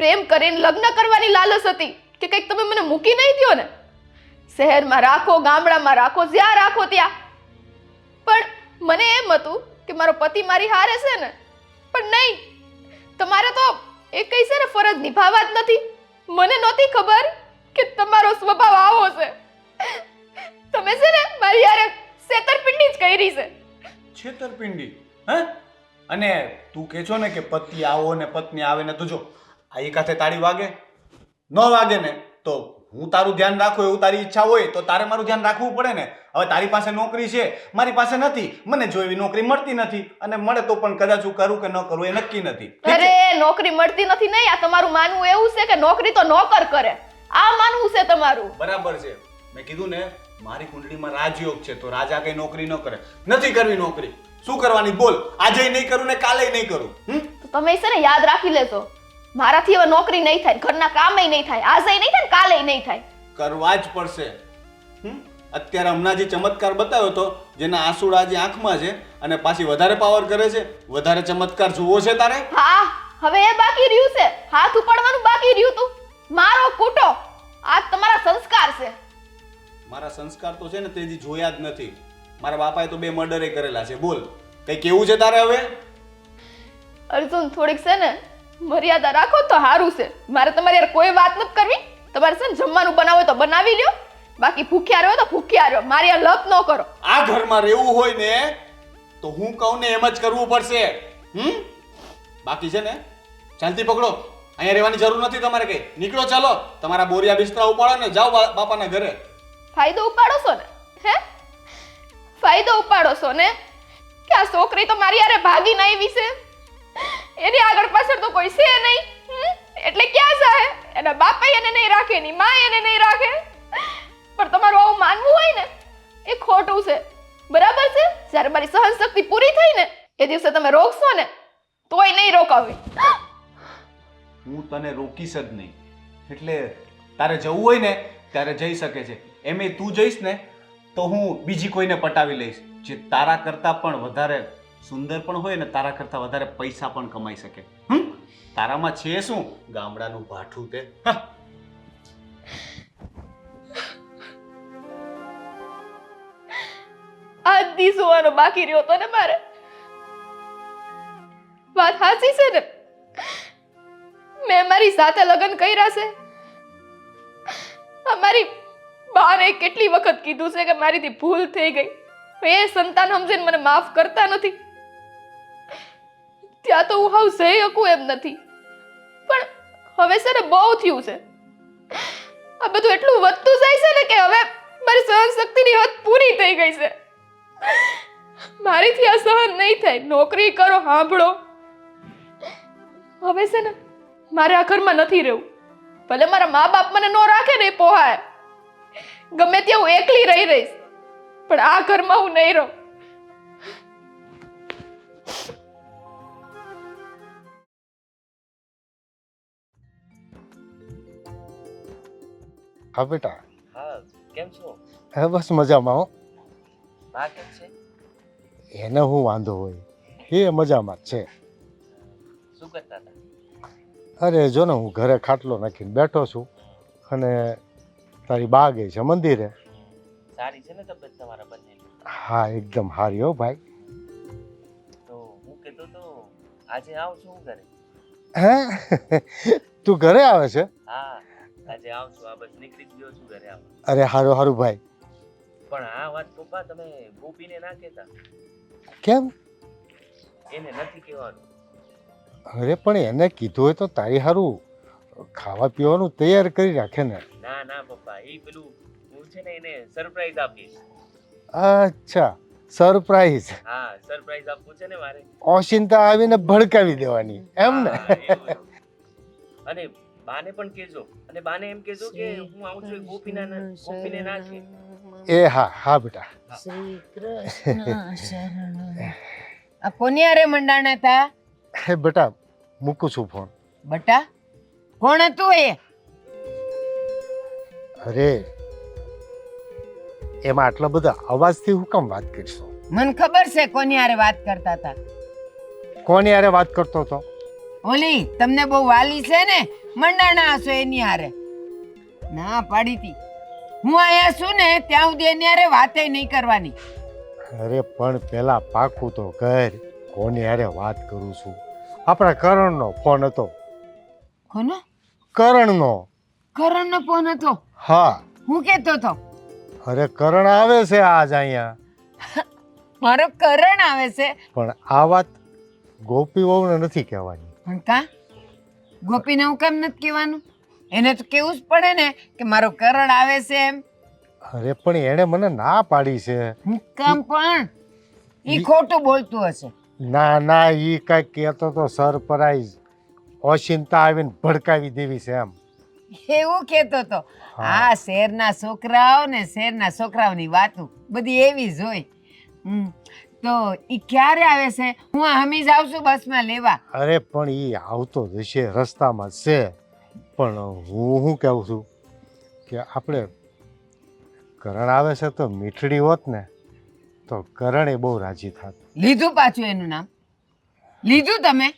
પ્રેમ કરીને લગ્ન કરવાની લાલચ હતી કે કંઈક તમે મને મૂકી નહીં દો ને. શહેરમાં રાખો, ગામડામાં રાખો, જ્યાં રાખો ત્યાં. પણ મને એમ હતું કે મારો પતિ મારી હારે છે ને, પણ નહીં. તમારે તો એ કઈ છે ને ફરજ નિભાવવા જ નથી. મને નહોતી ખબર કે તમારો સ્વભાવ આવો છે. તમે છે ને મારી યાર છેતરપિંડી જ કરી છે. છેતરપિંડી? હે? અને તું કહે છો ને કે પતિ આવો ને પત્ની આવે ને, તું જો આ એકાથે તાળી વાગે ન વાગે ને તો હું તારું ધ્યાન રાખું એવું તારી ઈચ્છા હોય તો તારે મારું ધ્યાન રાખવું પડે ને. હવે તારી પાસે નોકરી છે, મારી પાસે નથી. મને જો એવી નોકરી મળતી નથી, અને મળે તો પણ કદાચ હું કરું કે ન કરું એ નક્કી નથી. અરે નોકરી મળતી નથી નહીં, આ તમારું માનવું એવું છે કે નોકરી તો નોકર કરે. આ માનવું છે તમારું. બરાબર છે. મેં કીધું ને મારી કુંડળીમાં રાજયોગ છે, તો રાજા કઈ નોકરી ન કરે. નથી કરવી નોકરી. શું કરવાની બોલ? આજે નહીં કરું ને કાલે નહીં કરું. તો તમે છે ને યાદ રાખી લેજો, મારાથી હવે નોકરી નહીં થાય, ઘરના કામય નહીં થાય, આજે નહીં થાય, કાલે નહીં થાય. કરવા જ પડશે. અત્યારે હમણાં જે ચમત્કાર બતાવ્યો તો, જેના આંસુડા જે આંખમાં છે અને પાછી વધારે પાવર કરે છે, વધારે ચમત્કાર જોવો છે તારે? હા, હવે એ બાકી રહ્યું છે, હાથ ઉપાડવાનું બાકી રહ્યું તું. મારો કૂટો, આ તમારા સંસ્કાર છે. મારા સંસ્કાર તો છે ને તે હજી જોયા જ નથી. મારા બાપાએ તો 2 મર્ડરે કરેલા છે. બોલ, કઈ કેવું છે તારે હવે? અર્જુન, થોડીક છે ને મર્યાદા રાખો તો સારું છે. મારે તમારી યાર કોઈ વાત નથી કરવી. તમારે છે ને જમવાનું બનાવો તો બનાવી લ્યો, બાકી ભૂખ્યા રહ્યો તો ભૂખ્યા રહ્યો. મારી યાર લપ ન કરો. આ ઘરમાં રહેવું હોય ને તો હું કહું ને એમ જ કરવું પડશે. બાકી છે ને શાંતિ પકડો. અહીંયા રહેવાની જરૂર નથી તમારે કઈ. નીકળો, ચાલો. તમારા બોરિયા બિસ્તરા ઉપાડો ને જાઓ બાપાના ઘરે. ફાયદો ઉપાડો છો ને? હે, ફાયદો ઉપાડો છો ને કે આ છોકરી તો મારી યારે ભાગીને આવી છે, એની આગળ પાછળ તો કોઈ છે નહીં, એટલે ક્યાં જાય? એના બાપા એને નહીં રાખે, એની માં એને નહીં રાખે. પણ તમારું આવું માનવું હોય ને એ ખોટું છે, બરાબર છે? જ્યારે મારી સહન શક્તિ પૂરી થઈ ને એ દિવસે તમે રોકશો ને તોય નહીં રોકાવી. હું તને રોકીશ જ નહીં. એટલે તારે જવું હોય ને ત્યારે જઈ શકે છે. એમે તું જઈશ ને તો હું બીજી કોઈને પટાવી લઈશ, જે તારા કરતાં પણ વધારે સુંદર પણ હોય ને તારા કરતાં વધારે પૈસા પણ કમાઈ શકે. તારામાં છે શું? ગામડાનું ભાઠું તે. આજ દી સુવાનો બાકી રહ્યો તો ને મારે. વાત સાચી છે ને, મેં મારી સાથે લગ્ન કર્યા છે. મારી બાને કેટલી વખત કીધું છે કે મારીથી ભૂલ થઈ ગઈ, એ સંતાન સમજીને મને માફ કરતા નથી. ત્યાં તો હું હાવ સહી શકું એમ નથી. પણ હવે છે ને બહુ થયું છે. આ બધું એટલું વધતું જાય છે ને કે હવે મારી સહન શક્તિની હદ પૂરી થઈ ગઈ છે. મારીથી આ સહન નહીં થાય. નોકરી કરો, સાંભળો. હવે છે ને મારે આ ઘરમાં નથી રહેવું. ભલે મારા મા બાપ મને ન રાખે ને એ પોહાય, ગમે ત્યાં હું એકલી રહી રહીશ, પણ આ ઘરમાં હું નહીં રહું. હા બેટા. હા, કેમ છો? હા બસ મજામાં હો. બા કેમ છે? એને હું વાંધો હોય, એ મજામાં જ છે. શું કરતા હતા? અરે જો ને હું ઘરે ખાટલો નાખીને બેઠો છું અને તારી બા ગઈ છે મંદિરે. સારી છે ને તબિયત તમારા બંનેની? હા એકદમ હારી હો ભાઈ. તો હું કહેતો તો આજે આવું છું હું ઘરે. હે તું ઘરે આવે છે? હા, આજે આવું છું. આ બસ નીકળી જ ગયો છું ઘરે આવું. અરે હારું હારું ભાઈ. પણ આ વાત પપ્પા તમે ગોપીને ના કહેતા. કેમ? એને નથી કહેવાનું. અરે પણ એને કીધું હોય તો તારી હારું ખાવા પીવાનું તૈયાર કરી રાખે ને. ના ના પપ્પા, એ પેલું હું છે ને એને સરપ્રાઈઝ આપીશ. અચ્છા સરપ્રાઈઝ. હા, સરપ્રાઈઝ આપવું છે ને મારે. ઓશિંતા આવીને ભડકાવી દેવાની એમ ને? હા, એવું. અને બાને પણ કહેજો, અને બાને એમ કહેજો કે હું આવું છું. ગોપીને ના કહે. એ હા હા બેટા. શ્રી કૃષ્ણ શરણ. આ કોની હારે મંડાણા હતા? હે બેટા મૂકું છું ફોન. બટા કોણ હતું એ? અરે એમાં આટલા બધા અવાજથી હું કામ વાત કરશો? મને ખબર છે કોની હારે વાત કરતા હતા. કોની હારે વાત કરતો હતો? ઓલી તમને બહુ વાલી છે ને, મંડાણા હશો એની હારે. ના પાડી હતી હું અહીંયા છું ને ત્યાં સુધી એની હારે વાતે નહીં કરવાની. અરે પણ પેલા પાકું તો કર કોની હારે વાત કરું છું. આપણા કરણનો ફોન હતો. કોનો? કરણનો. કરણનો ફોન હતો. હા હું કહેતો હતો અરે કરણ આવે છે આજ અહીંયા, મારો કરણ આવે છે. પણ આ વાત ગોપી વહુને નથી કહેવાની. પણ કા ગોપીને હું કેમ નથી કહેવાનું? એને તો કેવું જ પડે ને કે મારો કરણ આવે છે એમ. અરે પણ એણે મને ના પાડી છે. હું કામ પણ ઈ ખોટું બોલતું હશે. ના ના, ઈ કાંઈક કહેતો તો સરપ્રાઈઝ ઓશિંતા આવીને ભડકાવી દેવી છે એમ. એવું કહેતો હતો. હા. આ શહેરના છોકરાઓ ને શહેરના છોકરાઓની વાતો બધી એવી જ હોય. તો ઈ ક્યારે આવે છે? હું હમી જ આવશું બસમાં લેવા. અરે પણ ઈ આવતો જ હશે, રસ્તામાં જ છે. પણ હું શું કહું છું કે આપણે કરણ આવે છે તો મીઠડી હોત ને તો કરણે બહુ રાજી થાત. લીધું પાછું એનું નામ? લીધું તમે?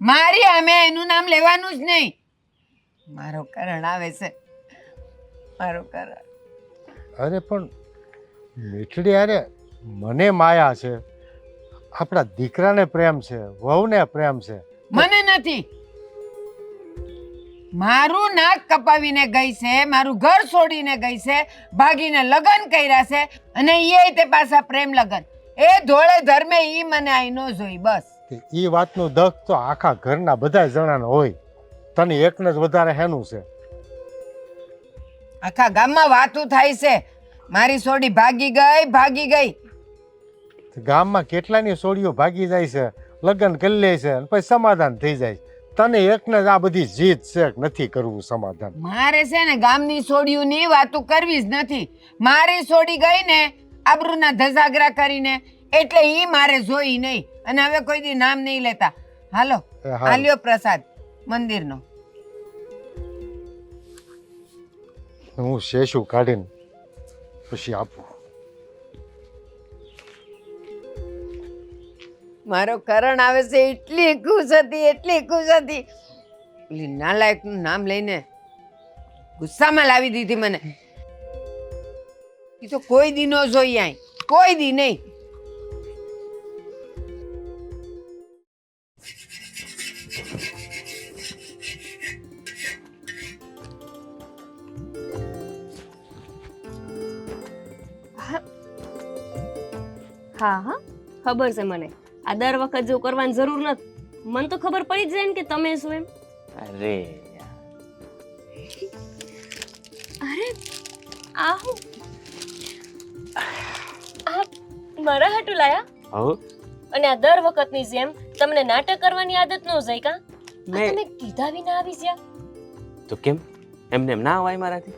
મારી અમે એનું નામ લેવાનું જ નહીં. મારો કરણ આવે છે, મારો કરણ. અરે પણ મીઠડી અરે મને માયા છે, આપણા દીકરાને પ્રેમ છે, વહુને પ્રેમ છે. મને નથી. મારું નાક કપાવીને ગઈ છે, મારું ઘર છોડીને ગઈ છે, ભાગીને લગ્ન કર્યા છે, અને એ તે પાછા પ્રેમ લગ્ન. એ ધોળે ધર્મે ઈ મને આઈ નો જોઈ બસ. એ વાતનું દખ તો આખા ઘરના બધા જણાને હોય, તને એકને જ વધારે હેનું છે. આખા ગામમાં વાતું થાય છે મારી સોડી ભાગી ગઈ, ભાગી ગઈ. ગામમાં કેટલાની સોડીઓ ભાગી જાય છે, લગ્ન કરી લે છે અને પછી સમાધાન થઈ જાય. તને એકને જ આ બધી જીત છે કે નથી કરવું સમાધાન. મારે છે ને ગામની સોડીઓની વાતું કરવી જ નથી. મારી સોડી ગઈ ને આબરૂના ધજાગરા કરીને, એટલે ઈ મારે જોઈ નહીં. અને હવે કોઈ દી નામ નહીં લેતા. હાલો એ હાલો. હાલ્યો પ્રસાદ મંદિરનો. હું શેષું કાઢીને પછી આપું. મારો કરણ આવે છે એટલી ખુશ હતી, એટલી ખુશ હતી. પેલી નાલાયકનું નામ લઈને ગુસ્સામાં લાવી દીધી મને. એ તો કોઈ દી નો જોઈ આય, કોઈ દી નહીં. હા હા ખબર છે મને. આ દર વખત જો કરવાની જરૂર નથી. મને તો ખબર પડી જ જાય ને કે તમે શું એમ. અરે અરે આ હું આ મારા હાટુ લાયા? હો અને આ દર વખતની જેમ તમને નાટક કરવાની આદત ન જાય કા? આ મેં તમે કીધા વિના આવી ગયા? તો કેમ એમને એમ ના અવાય મારાથી?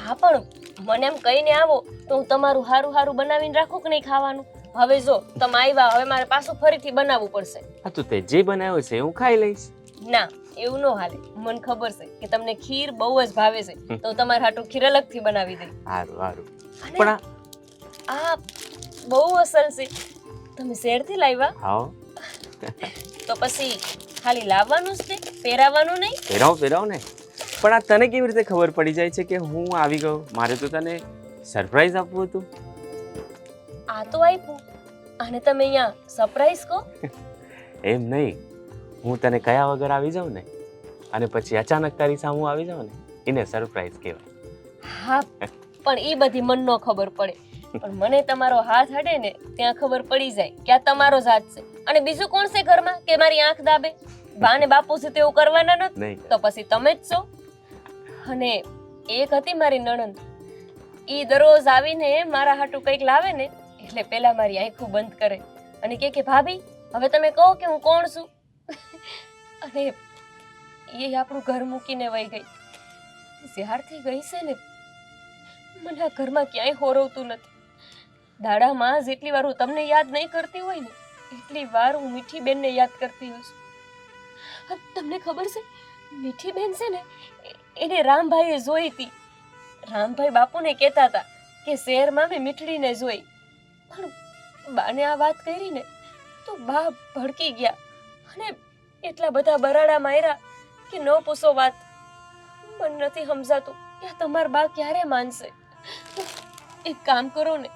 હા પણ મને એમ કહીને આવો તો હું તમારું હારું હારું બનાવીને રાખું કે નહીં ખાવાનું? હવે જો તમે આવ્યા, હવે મારે પાછું ફરીથી બનાવવું પડશે. હા તો તે જે બનાવ્યો છે હું ખાઈ લઈશ. ના એવું ન હાલે. મને ખબર છે કે તમને ખીર બહુ જ ભાવે છે, તો હું તમારા હાટુ ખીર અલગથી બનાવી દઈ. સારું સારું. અને પણ આ બહુ અસલ છે. તમે શહેરથી લાવ્યા? હા તો પછી ખાલી લાવવાનું જ ને, પહેરાવાનું નહીં? પહેરાવ ને. પણ આ તને કેવી રીતે ખબર પડી જાય છે કે હું આવી ગયો? મારે તો તને સરપ્રાઈઝ આપવું હતું. આ તો આપ્યું અને તમે અહીંયા સરપ્રાઈઝ કહો? એમ નહીં, હું તને કયા વગર આવી જાઉં ને અને પછી અચાનક તારી સામે આવી જાઉં ને, એને સરપ્રાઈઝ કહેવાય. હા પણ એ બધી મન નો ખબર પડે, પણ મને તમારો હાથ અડે ને ત્યાં ખબર પડી જાય કે આ તમારો જ હાથ છે. અને બીજું કોણ છે ઘરમાં કે મારી આંખ દાબે? બા ને બાપુ છે તેવું કરવાના નથી, નહીં તો પછી તમે જ છો. અને એક હતી મારી નણંદ, ઈ દરરોજ આવીને મારા હાટુ કંઈક લાવે ને એટલે પેલા મારી આંખો બંધ કરે અને કે ભાભી હવે તમે કહો કે હું કોણ છું. અને એ આપણું ઘર મૂકીને વહી ગઈ. જ્યારથી ગઈ છે ને મને આ ઘરમાં ક્યાંય હોરવતું નથી. દાડામાં જેટલી વાર હું તમને યાદ નહીં કરતી હોય ને એટલી વાર હું મીઠી બેનને યાદ કરતી હોઈશ. તમને ખબર છે મીઠી બેન છે ને એને રામભાઈએ જોઈ હતી. રામભાઈ બાપુને કહેતા હતા કે શહેરમાં મેં મીઠડીને જોઈ. પણ બાને આ વાત કરી ને તો બા ભડકી ગયા અને એટલા બધા બરાડા માર્યા કે ન પૂછો વાત. મને નથી સમજાતું કે આ તમારા બા ક્યારે માનશે. એક કામ કરો ને,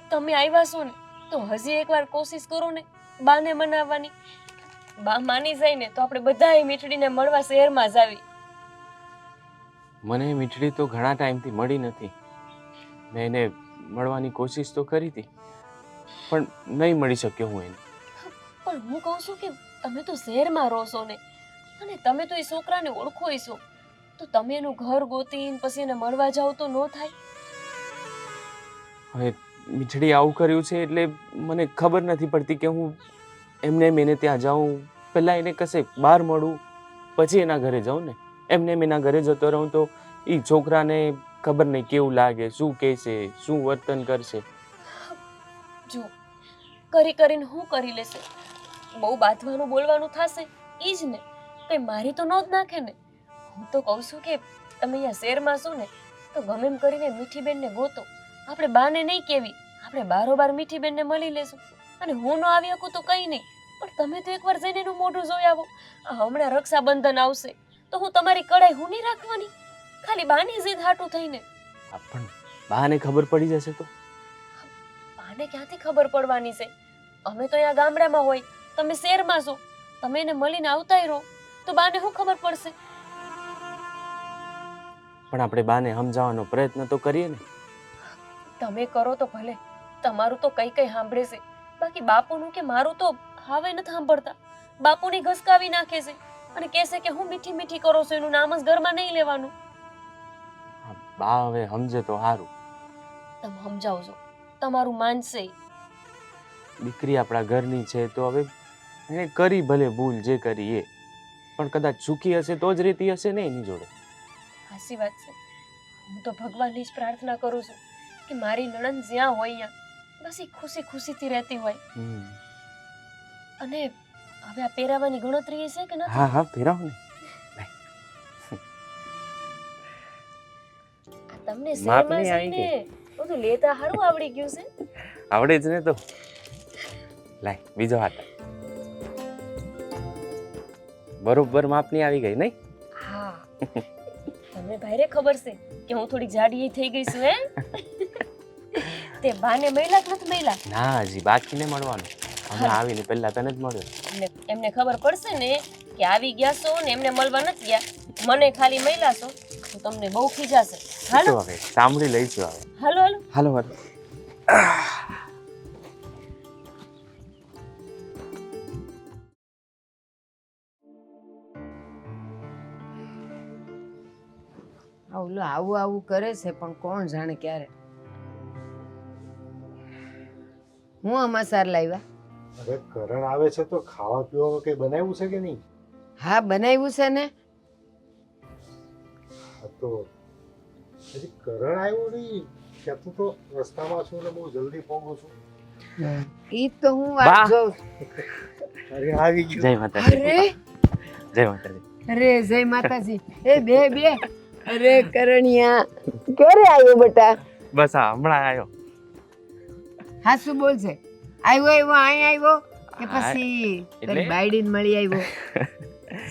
તમે આવ્યા છો ને તો હજી એકવાર કોશિશ કરો ને બાને મનાવવાની. બા માની જાય ને તો આપણે બધાએ મીઠડીને મળવા શહેરમાં જ આવી. મને મીઠડી તો ઘણા ટાઈમથી મળી નથી. મેં એને મળવાની કોશિશ તો કરી હતી, પણ નહીં મળી શક્યો હું એને. પણ હું કહું છું કે તમે તો શહેરમાં રહો છો ને, અને તમે તો એ છોકરાને ઓળખો છો, તો તમે એનું ઘર ગોતીને પછી એને મળવા જાઓ તો ન થાય? હવે મીઠડી આવું કર્યું છે એટલે મને ખબર નથી પડતી કે હું એમને એમ એને ત્યાં જાઉં, પહેલાં એને કશે બહાર મળું, પછી એના ઘરે જાઉં ને. એમને એમ એના ઘરે જતો રહું તો એ છોકરાને ખબર નહીં કેવું લાગે, શું કહેશે, શું વર્તન કરશે. જો કરી કરીને હું કરી લેશે? બહુ બાંધવાનું બોલવાનું થશે ઈ જ ને, કઈ મારી તો ન જ નાખે ને. હું તો કહું છું કે તમે અહીંયા શહેરમાં છો ને, તો ગમે એમ કરીને મીઠીબેનને ગોતો. આપણે બાને નહીં કેવી, આપણે બારોબાર મીઠીબેનને મળી લેશું. અને હું ન આવી શકું તો કંઈ નહીં, પણ તમે તો એકવાર જઈને એનું મોઢું જોઈ આવો. આ હમણાં રક્ષાબંધન આવશે તો હું તમારી કડાઈ હું નહીં રાખવાની, ખાલી બાની જીદ હાટું થઈને. પણ બાને ખબર પડી જશે તો? બાને ક્યાંથી ખબર પડવાની છે? અમે તો અહીંયા ગામડામાં હોય, તમે શહેરમાં છો, તમે એને મળીને આવતાય રહો તો બાને શું ખબર પડશે? પણ આપણે બાને સમજાવવાનો પ્રયત્ન તો કરીએ ને. તમે કરો તો ભલે, તમારું તો કઈ કઈ સાંભળે છે, બાકી બાપુનું કે મારું તો હાવે નથી સાંભળતા. બાપુની ઘસકાવી નાખે છે અને કહેશે કે હું મીઠી મીઠી કરો છો, એનું નામ જ ઘરમાં નહીં લેવાનું. બા હવે સમજે તો સારું. તમે સમજાવજો, તમારું માનશે. દીકરી આપણા ઘરની છે તો હવે એને કરી ભલે ભૂલ જે કરી એ, પણ કદાચ સુખી હશે તો જ રહેતી હશે ને એની જોડે. સાચી વાત છે. હું તો ભગવાનની જ પ્રાર્થના કરું છું કે મારી નણંદ જ્યાં હોય ત્યાં બસ એ ખુશી ખુશીથી રહેતી હોય. અને હવે આ પહેરાવાની ગણતરી છે કે નથી? હા હા, પહેરાવ ને. તમને માપની શહેરમાં આવી જઈને બધું લેતા હારું આવડી ગયું છે. આવડે જ ને તો. લાય બીજો હાથ. બરોબર માપની આવી ગઈ નહીં? હા, તમને ભાઈરે ખબર છે કે હું થોડી જાડી થઈ ગઈ છું હે? તે બાને મળ્યા કે નથી મળ્યા? ના, હજી બાકીને મળવાનું. હમણાં આવીને પહેલા તને જ મળ્યો. એમને ખબર પડશે ને કે આવી ગયા છો ને એમને મળવા નથી ગયા, મને ખાલી મળ્યા છો તો તમને બહુ ખીજાશે. હાલો તો હવે સાંભળી લઈશું. હવે હાલો હાલો હાલો હાલો. ઓલો આવું આવું કરે છે પણ કોણ જાણે ક્યારે. હું અમાસાર લાવ્યા? અરે કરણ આવે છે તો ખાવા પીવાનું કઈ બનાવ્યું છે કે નહીં? હા બનાવ્યું છે ને. હા તો હજી કરણ આવ્યો નહીં, ક્યાંતું તો રસ્તામાં છું ને બહુ જલ્દી પહોંચું છું. ઈ તો હું વાત જોઉં. અરે આવી ગયો. જય માતાજી. અરે જય માતાજી. અરે જય માતાજી. એ બે બે. અરે કરણિયા ક્યારે આવ્યો બેટા? બસ આ હમણાં આવ્યો. હા શું બોલશે? આવ્યો અહીં આવ્યો કે પછી એટલે? તારી બાયડીને મળી આવ્યો?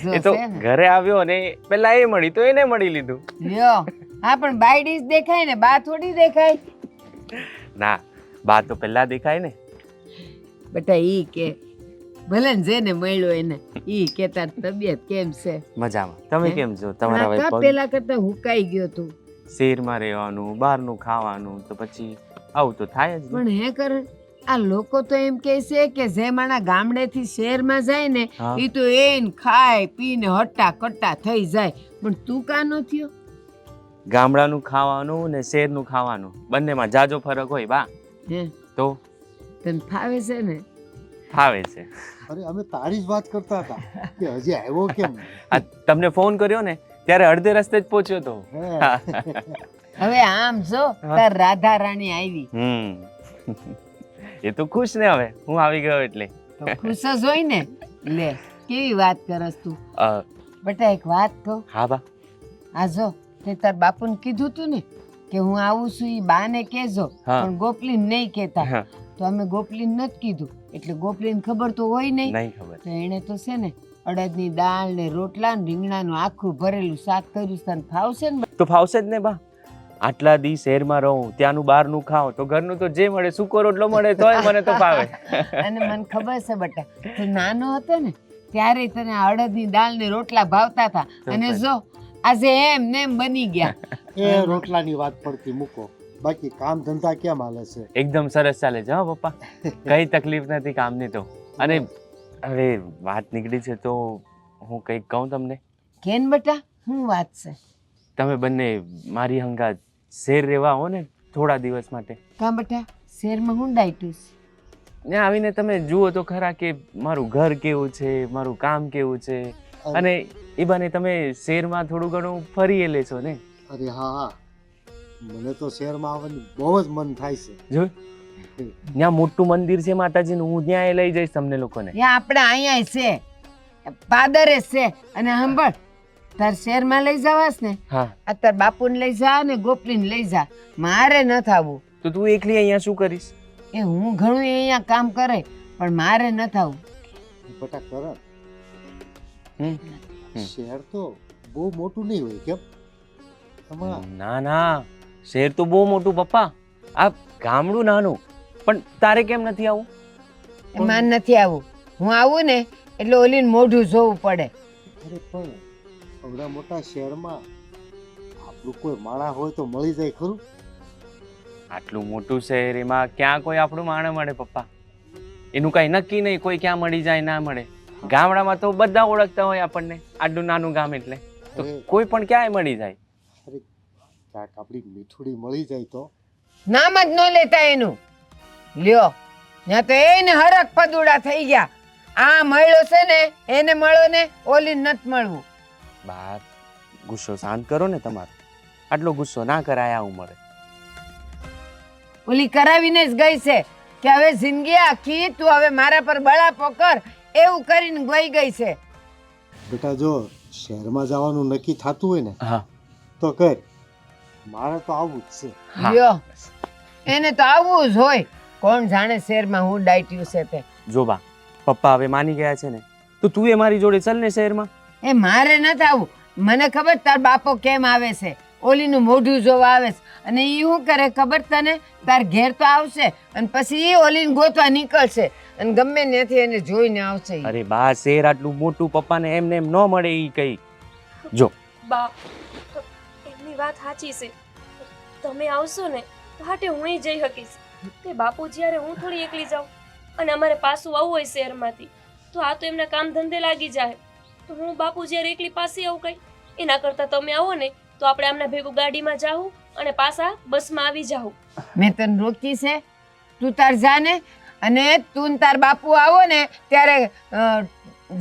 જો એ તો છે ને. ઘરે આવ્યો ને પેલા એ મળી તો એને મળી લીધું. લ્યો હા પણ બાયડી જ દેખાય ને, બા થોડી દેખાય. ના, બા તો પેલા દેખાય ને. બેટા ઈ કે ભલે ને જેને મળ્યો એને ઈ કે તાર તબિયત કેમ છે? મજામાં. તમે કેમ છો? તમારા કા ભાઈ પેલા કરતા હુકાઈ ગયો તું. શહેરમાં રહેવાનું, બહારનું ખાવાનું, તો પછી આવું તો થાય જ ને. પણ હે કરણ આ લોકો તો એમ કહે છે કે જે માણા ગામડેથી શહેરમાં જાય ને હા. ઈ તો એને ખાય પીને હટ્ટા કટ્ટા થઈ જાય, પણ તું કા નો થયો? ગામડાનું ખાવાનું ને શહેરનું ખાવાનું બંનેમાં જાજો ફરક હોય બા. હે તો તને ફાવે છે ને? ફાવે છે. અરે અમે તારી જ વાત કરતા હતા કે હજી આવ્યો કેમ? આ તમને ફોન કર્યો ને ત્યારે અડધે રસ્તે જ પહોંચ્યો તો. હે. હવે આમ જો તાર રાધા રાણી આવી એ તો ખુશ ને હવે હું આવી ગયો એટલે. તો ખુશ જ હોય ને. લે કેવી વાત કરસ તું. બેટા એક વાત કહું. હા બા. આ જો તે તાર બાપુને કીધું તું ને કે હું આવું છું ઈ બાને કહેજો, હા. પણ ગોપલીને નહીં કહેતા. હા, તો અમે ગોપલીને નથી કીધું, એટલે ગોપલીને ખબર તો હોય નહીં. નહીં ખબર. તો એને તો છે ને અડદની દાળ ને રોટલા ને રીંગણાનું આખું ભરેલું શાક કર્યું છે. તને ફાવશે ને? તો ફાવશે જ ને બા. આટલા દી શહેરમાં રહું, ત્યાંનું બહારનું ખાઉં તો ઘરનું તો જે મળે સૂકો રોટલો મળે તોય મને તો ફાવે. અને મને ખબર છે બેટા તું નાનો હતો ને ત્યારે તને આ અડદની દાળ ને રોટલા ભાવતા હતા. અને જો આજે એમ ને એમ બની ગયા. એ રોટલાની વાત પડતી મૂકો, બાકી કામ ધંધા કેમ હાલે છે? એકદમ સરસ ચાલે છે હો પપ્પા, કઈ તકલીફ નથી કામની તો. અને હવે વાત નીકળી છે તો હું કંઈક કહું તમને. કેન બેટા, શું વાત છે? તમે બંને મારી હંગાત શેર રહેવા હો ને થોડા દિવસ માટે. કાં બેટા, શેરમાં હું ડાયટું છે? ત્યાં આવીને તમે જુઓ તો ખરા કે મારું ઘર કેવું છે, મારું કામ કેવું છે, અને એ બાને તમે શેરમાં થોડું ઘણું ફરી લેશો ને. અરે હા હા, મને તો શહેરમાં આવવાનું બહુ જ મન થાય છે. જો ત્યાં મોટું મંદિર છે માતાજીનું, હું ત્યાં લઈ જઈશ તમને લોકોને. ત્યાં આપણે અહીંયા છે, પાદરે છે. અને સાંભળ, તાર શહેરમાં લઈ જવાસ ને, હા આ તાર બાપુને લઈ જા ને ગોપલીને લઈ જા. મારે નથી આવવું. તો તું એકલી અહીંયા શું કરીશ? એ હું ઘણું અહીંયા કામ કરે, પણ મારે નથી આવવું. બટા કરણ, હમ. શહેર તો બહુ મોટું નહીં હોય કેમ? આમાં ના ના, શહેર તો બહુ મોટું પપ્પા, આ ગામડું નાનું. પણ તારે કેમ નથી આવું? એ મારે નથી આવવું. હું આવું ને એટલે ઓલીને મોઢું જોવું પડે. અરે પણ આવડા મોટા શહેરમાં આપણું કોઈ માણા હોય તો મળી જાય ખરું? આટલું મોટું શહેર, એમાં ક્યાં કોઈ આપણું માણસ મળે પપ્પા? એનું કઈ નક્કી નહીં, કોઈ ક્યાં મળી જાય ના મળે. ગામડામાં તો બધા ઓળખતા હોય આપણને, આટલું નાનું ગામ એટલે તો કોઈ પણ ક્યાંય મળી જાય. અરે ક્યાંક આપણી મીઠુડી મળી જાય તો? નામ જ ન લેતા એનું. લ્યો, ત્યાં તો એને હરખ પદુડા થઈ ગયા. આ મળ્યો છે ને એને મળો ને, ઓલીને નથી મળવું. બા, ગુસ્સો શાંત કરો ને તમારો. આટલો ગુસ્સો ના કરાય આ ઉંમરે. ઓલી કરાવીને જ ગઈ છે કે હવે જિંદગી આખી તું હવે મારા પર બળાપો કર, એવું કરીને ગઈ ગઈ છે. બેટા જો શહેરમાં જવાનું નક્કી થતું હોય ને હા તો કર, મારે તો આવવું જ છે. હા. લ્યો, એને તો આવવું જ હોય. કોણ જાણે શહેરમાં હું ડાયટ્યું છે તે. જો બા, પપ્પા હવે માની ગયા છે ને, તો તું એ મારી જોડે ચાલ ને શહેરમાં. એ મારે નથી આવવું. મને ખબર તાર બાપો કેમ આવે છે, ઓલીનું મોઢું જોવા આવે છે. અને એ શું કરે ખબર તને? તાર ઘેર તો આવશે અને પછી એ ઓલીને ગોતવા નીકળશે અને ગમે ત્યાંથી એને જોઈને આવશે ઈ. અરે બા, શહેર આટલું મોટું, પપ્પાને એમને એમ ન મળે ઈ કઈ. જો બા, એમની વાત સાચી છે. તમે આવશો ને તો હાટે હું જઈ શકીશ. કે બાપુ જ્યારે હું થોડી એકલી જાઉં અને અમારે પાછું આવવું હોય શહેરમાંથી, તો આ તો એમના કામ ધંધે લાગી જાય. તો હું બાપુ જ્યારે એકલી પાસે આવું કઈ, એના કરતાં તમે આવો ને તો આપણે આમના ભેગું ગાડીમાં જાઉં અને પાછા બસમાં આવી જાઉં. મેં તને રોકી છે, તું તાર જાને. અને તું ને તાર બાપુ આવો ને ત્યારે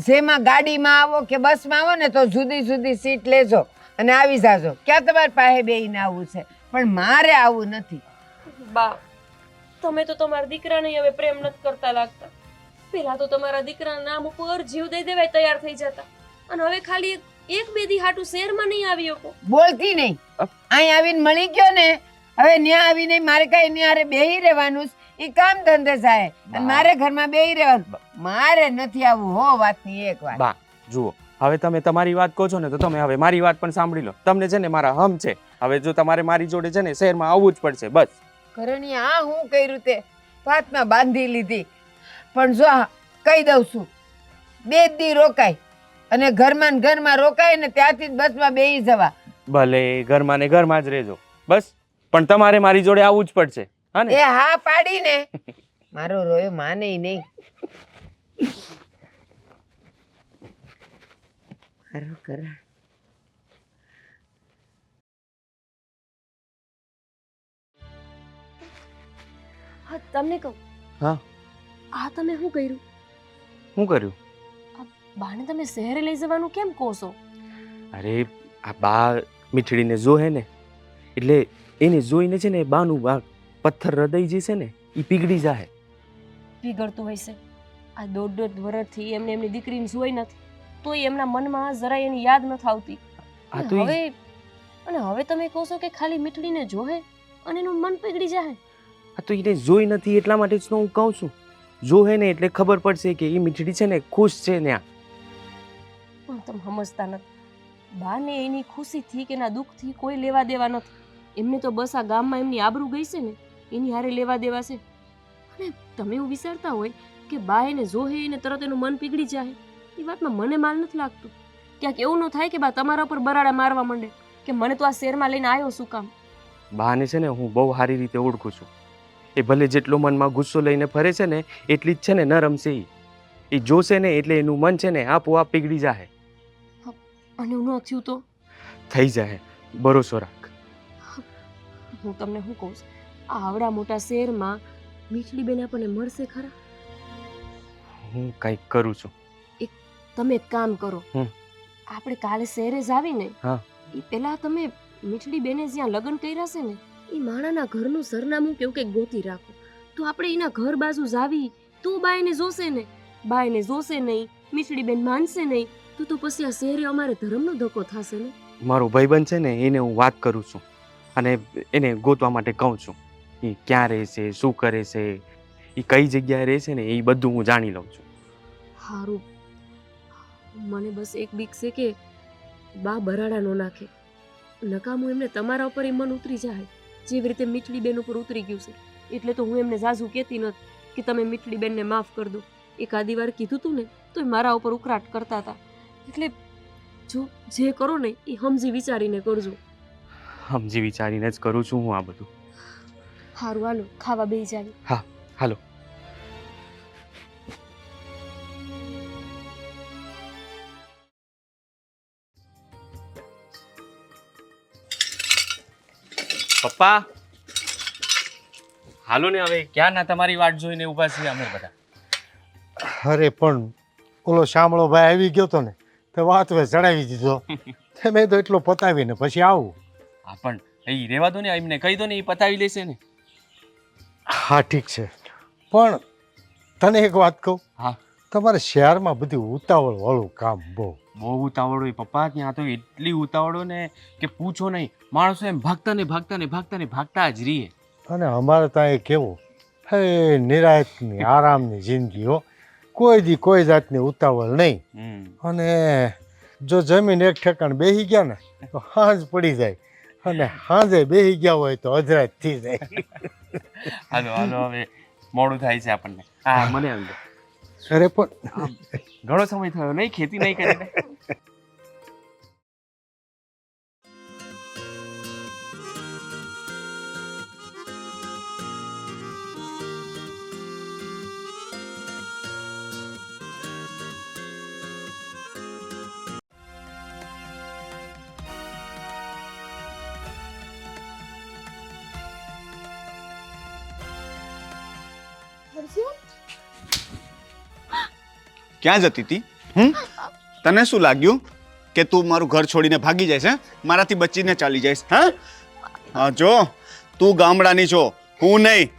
જેમાં ગાડીમાં આવો કે બસમાં આવો ને તો જુદી જુદી સીટ લેજો અને આવી જાજો. ક્યાં તમારી પાસે બેહીને આવવું છે? પણ મારે આવું નથી. બા, તમે તો તમારા દીકરાને હવે પ્રેમ નથી કરતા લાગતા. પહેલા તો તમારા દીકરાના નામ ઉપર જીવ દઈ દેવાય તૈયાર થઈ જતા, અને હવે ખાલી એક બે દી હાટું શહેરમાં નહીં આવી શકો. બોલતી નહીં. અહીં આવીને મળી ગયો ને, હવે ન્યા આવીને મારે કઈ ન્યારે બેહી રહેવાનું એ કામ ધંધે જાય અને મારે ઘરમાં બેહી રહેવાનું. મારે નથી આવવું હો. વાતની એક વાત. બા જુઓ, હવે તમે તમારી વાત કહો છો ને તો તમે હવે મારી વાત પણ સાંભળી લો. તમને છે ને મારા હમ છે. હવે જો તમારે મારી જોડે છે ને શહેરમાં આવવું જ પડશે બસ. કરણી આ હું કર્યું તે વાતમાં બાંધી લીધી. પણ જો કહી દઉં છું, 2 દી રોકાય અને ઘરમાં ને ઘરમાં રોકાય ને ત્યાંથી જ બસમાં બેહી જવા. ભલે ઘરમાં ને ઘરમાં જ રહેજો બસ, પણ તમારે મારી જોડે આવવું જ પડશે. હા ને? એ હા પાડીને મારો રોયો માને નહીં. મારો કરણ હા, તમને કહું. હા. આ તમે શું કર્યું? શું કર્યું? બાને તમે શહેરે લઈ જવાનું કેમ કહો છો? અરે આ બા મીઠડીને જોહે ને એટલે એને જોઈને છે ને બાનું બા પથ્થર હૃદય જે છે ને એ પીગળી જાય. પીગળતું હોય છે. આ 1.5 વર્ષથી એમને એમની દીકરીને જોઈ નથી, તોય એમના મનમાં જરાય એની યાદ નથી આવતી. આ તો અને હવે તમે કહો છો કે ખાલી મીઠડીને જોહે અને એનું મન પીગળી જાય. આ તો એને જોઈ નથી એટલા માટે જ તો હું કહું છું. જોહે ને એટલે ખબર પડશે કે એ મીઠડી છે ને ખુશ છે ત્યાં. પણ તમે સમજતા નથી. બાને એની ખુશીથી કે એના દુઃખથી કોઈ લેવા દેવા નથી. એમને તો બસ આ ગામમાં એમની આબરૂ ગઈ છે ને એની હારે લેવા દેવા છે. અને તમે એવું વિચારતા હોય કે બા એને જોહે એને તરત એનું મન પીગળી જાય, એ વાતમાં મને માલ નથી લાગતું. ક્યાંક એવું ન થાય કે બા તમારા પર બરાડા મારવા માંડે કે મને તો આ શહેરમાં લઈને આવ્યો શું કામ? બાને છે ને હું બહુ સારી રીતે ઓળખું છું. એ ભલે જેટલો મનમાં ગુસ્સો લઈને ફરે છે ને એટલી જ છે ને નરમ છે એ જોશે ને એટલે એનું મન છે ને આપોઆપ પીગળી જાય. અને હું ન થયું તો થઈ જાય, ભરોસો રાખ. હું તમને શું કહું છું, આ આવડા મોટા શહેરમાં મીઠડી બેન આપણને મળશે ખરા? હું કંઈક કરું છું. તમે એક કામ કરો, હમ. આપણે કાલે શહેરે જ આવીને હા. એ પેલા તમે મીઠડી બેને જ્યાં લગ્ન કર્યા છે ને એ માણાના ઘરનું સરનામું કેવું કંઈક ગોતી રાખો, તો આપણે એના ઘર બાજુ જાવી તો બાયને જોશે ને, બાયને જોશે નહીં, મીઠડી બેન માનશે નહીં, તો પછી આ શહેરે અમારે ધર્મનો ધક્કો થશે ને. મારો ભાઈબંધ છે ને એને હું વાત કરું છું અને એને ગોતવા માટે કહું છું. એ ક્યાં રહે છે, શું કરે છે, એ કઈ જગ્યાએ રહે છે ને એ બધું હું જાણી લઉં છું. સારું, મને બસ એક બીક છે કે બા બરાડા ન નાખે, નકામું એમને તમારા ઉપર એ મન ઉતરી જાય જેવી રીતે મીઠડી બેન ઉપર ઉતરી ગયું છે. એટલે તો હું એમને ઝાઝું કહેતી નથી કે તમે મીઠડી બેનને માફ કરી દો. એકાદી વાર કીધું તું ને તો એ મારા ઉપર ઉકરાટ કરતા હતા. એટલે જો જે કરો ને એ સમજી વિચારીને કરજો. સમજી વિચારીને જ કરું છું હું આ બધું. સારું, હાલો ખાવા બેસી જાય. હા, હાલો. પપ્પા, હાલો ને હવે ક્યાં ના તમારી વાટ જોઈને ઊભા છીએ અમે બધા. અરે પણ ઓલો શામળો ભાઈ આવી ગયો તો ને તો વાત હવે ચડાવી દીધો. મેં તો એટલો પતાવીને પછી આવું. હા પણ એ રેવા દો ને, એમને કહી દો ને, એ પતાવી લેશે ને. હા ઠીક છે, પણ તને એક વાત કહું. હા. તમારે શહેરમાં બધી ઉતાવળ વાળું કામ બહુ ઉતાવળ હોય પપ્પા. ત્યાં તો એટલી ઉતાવળો ને કે પૂછો નહીં. માણસો એમ ભાગતા ને ભાગતા ને ભાગતા ને ભાગતા જ રહીએ. અને અમારે ત્યાં એ કેવું હે નિરાયતની આરામની જિંદગી હો, કોઈ દી કોઈ જાતની ઉતાવળ નહીં. અને જો જમીન એક ઠેકાણ બેસી ગયા ને તો સાંજ પડી જાય, અને સાંજે બેસી ગયા હોય તો અધરાત થઈ જાય. હાલો હાલો, હવે મોડું થાય છે આપણને. હા, મને અંદર અરે પણ ઘણો સમય થયો નહીં ખેતી નહીં કરીને. ક્યાં જતી હતી? તને શું લાગ્યું કે તું મારું ઘર છોડીને ભાગી જઈશ? મારાથી બચીને ચાલી જઈશ? હા, જો તું ગામડાની છો, હું નહીં.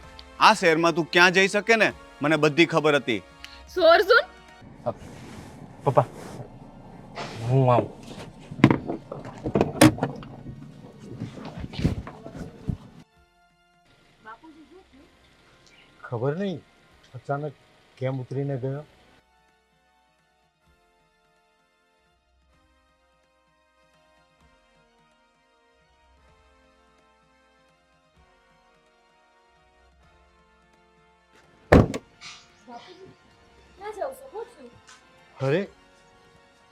આ શહેરમાં તું ક્યાં જઈ શકે ને મને બધી ખબર હતી. સોરસુન પપ્પા, હું આવું. ખબર નહીં અચાનક કેમ ઉતરીને ગયો. અરે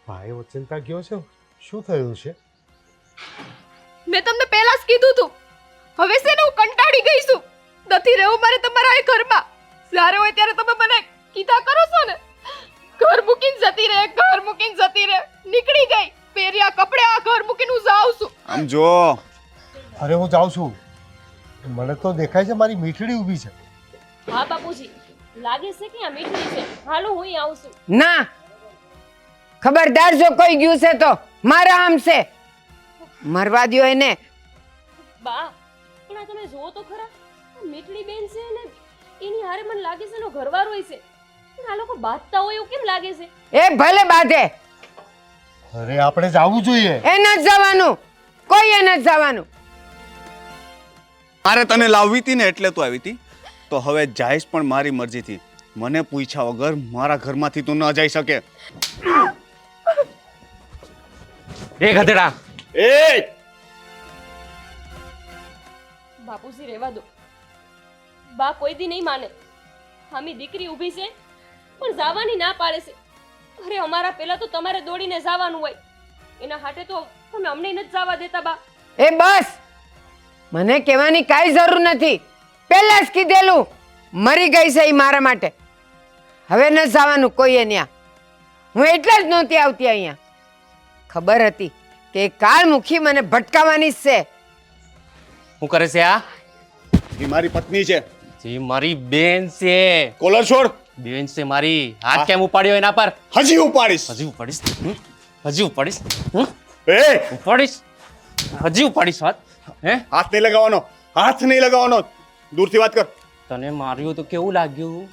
ભાઈ ચિંતા ગયો છે, શું થયું છે? મેં તમને પહેલા જ કીધું તું, હવે છે ને હું કંટાળી ગઈ છું. નથી રહેવું મારે તમારા એ ઘરમાં. જ્યારે હોય ત્યારે તમે મને કીધા કરો છો ને, ઘર મૂકીને જતી રહે, ઘર મૂકીને જતી રહે. નીકળી ગઈ, પહેર્યા કપડે આ ઘર મૂકીને હું જાઉં છું. આમ જો, અરે હું જાઉં છું, મને તો દેખાય છે મારી મીઠડી ઊભી છે. હા બાપુજી, લાગે છે કે આ મીઠડી છે. હાલો હું આવું છું. ના, ખબરદાર જો કોઈ ગયું છે તો મારા આમ છે, મરવા દ્યો એને. બા, પણ આ તમે જુઓ તો ખરા, આ મીઠડી બેન છે ને એની હારે મને લાગે છે એનો ઘરવાળો હોય છે. પણ આ લોકો બાંધતા હોય એવું કેમ લાગે છે? એ ભલે બાંધે, અરે આપણે જવું જોઈએ. એને જ જવાનું, કોઈ એને જ જવાનું. મારે તને લાવવી હતી ને એટલે તું આવી હતી, તો હવે જાઈશ પણ મારી મરજીથી. મને પૂછ્યા વગર મારા ઘરમાંથી તું ન જઈ શકે. એ ગધેડા! એ બાપુજી રહેવા દો. બા કોઈ દી નહીં માને. આમી દીકરી ઊભી છે પણ જવાની ના પાડે છે. અરે અમારા પહેલા તો તમારે દોડીને જવાનું હોય, એના હાટે તો તમે અમને નથી જવા દેતા બા. એ બસ, મને કહેવાની કાંઈ જરૂર નથી. પહેલા જ કીધેલું, મરી ગઈ છે એ મારા માટે. હવે ન જવાનું કોઈએ ન્યા. હું એટલે જ નહોતી આવતી અહીંયા. ખબર હતી કે એ કાળમુખી મને ભટકાવવાની જ છે. શું કરે છે આ? એ મારી પત્ની છે. જી મારી બેન છે. કોલર છોડ. બેન છે મારી. હાથ કેમ ઉપાડ્યો એના પર? હજી ઉપાડીશ. હજી ઉપાડીશ? હજી ઉપાડીશ? એ ઉપાડીશ? હજી ઉપાડીશ હાથ? હે? હાથ નહીં લગાવવાનો, હાથ નહીં લગાવવાનો. દૂરથી વાત કર. તને માર્યો તો કેવું લાગ્યું?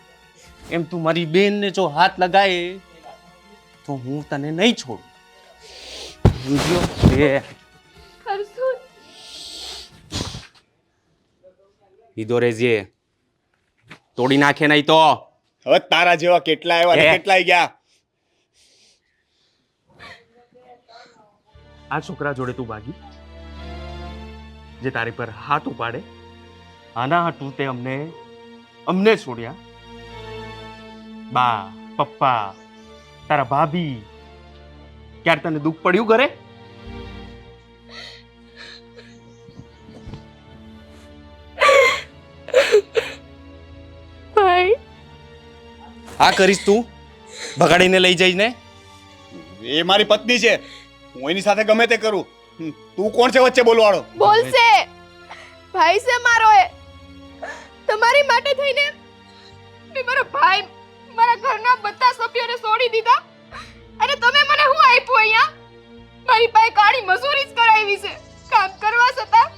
એમ તું મારી બેનને જો હાથ લગાય તો હું તને નહીં છોડું. સમજ્યો? એ હર્ષુલ, ઈદો રેજે. તોડી નાખે નહીં તો. હવે તારા જેવા કેટલા આવ્યા ને કેટલાય ગયા. આ છોકરા જોડે તું ભાગી, જે તારી પર હાથ ઉપાડે. આના હાટું તે અમને છોડ્યા. બા, પપ્પા, તારા ભાભી, ક્યારે તને દુઃખ પડ્યું ઘરે? ભાઈ આ કરીશ તું? ભગાડીને લઈ જઈશ ને? એ મારી પત્ની છે, હું એની સાથે ગમે તે કરું. તું કોણ છે વચ્ચે બોલવાળો? બોલશે. ભાઈ છે મારો એ. તમારી માટે થઈને મેં મારો ભાઈ, મારા ઘરના બધા સભ્યોને છોડી દીધા અને તમે મને શું આપ્યું અહીંયા? મારી પાસે કાળી મજૂરી જ કરાવી છે. કામ કરવા છતાં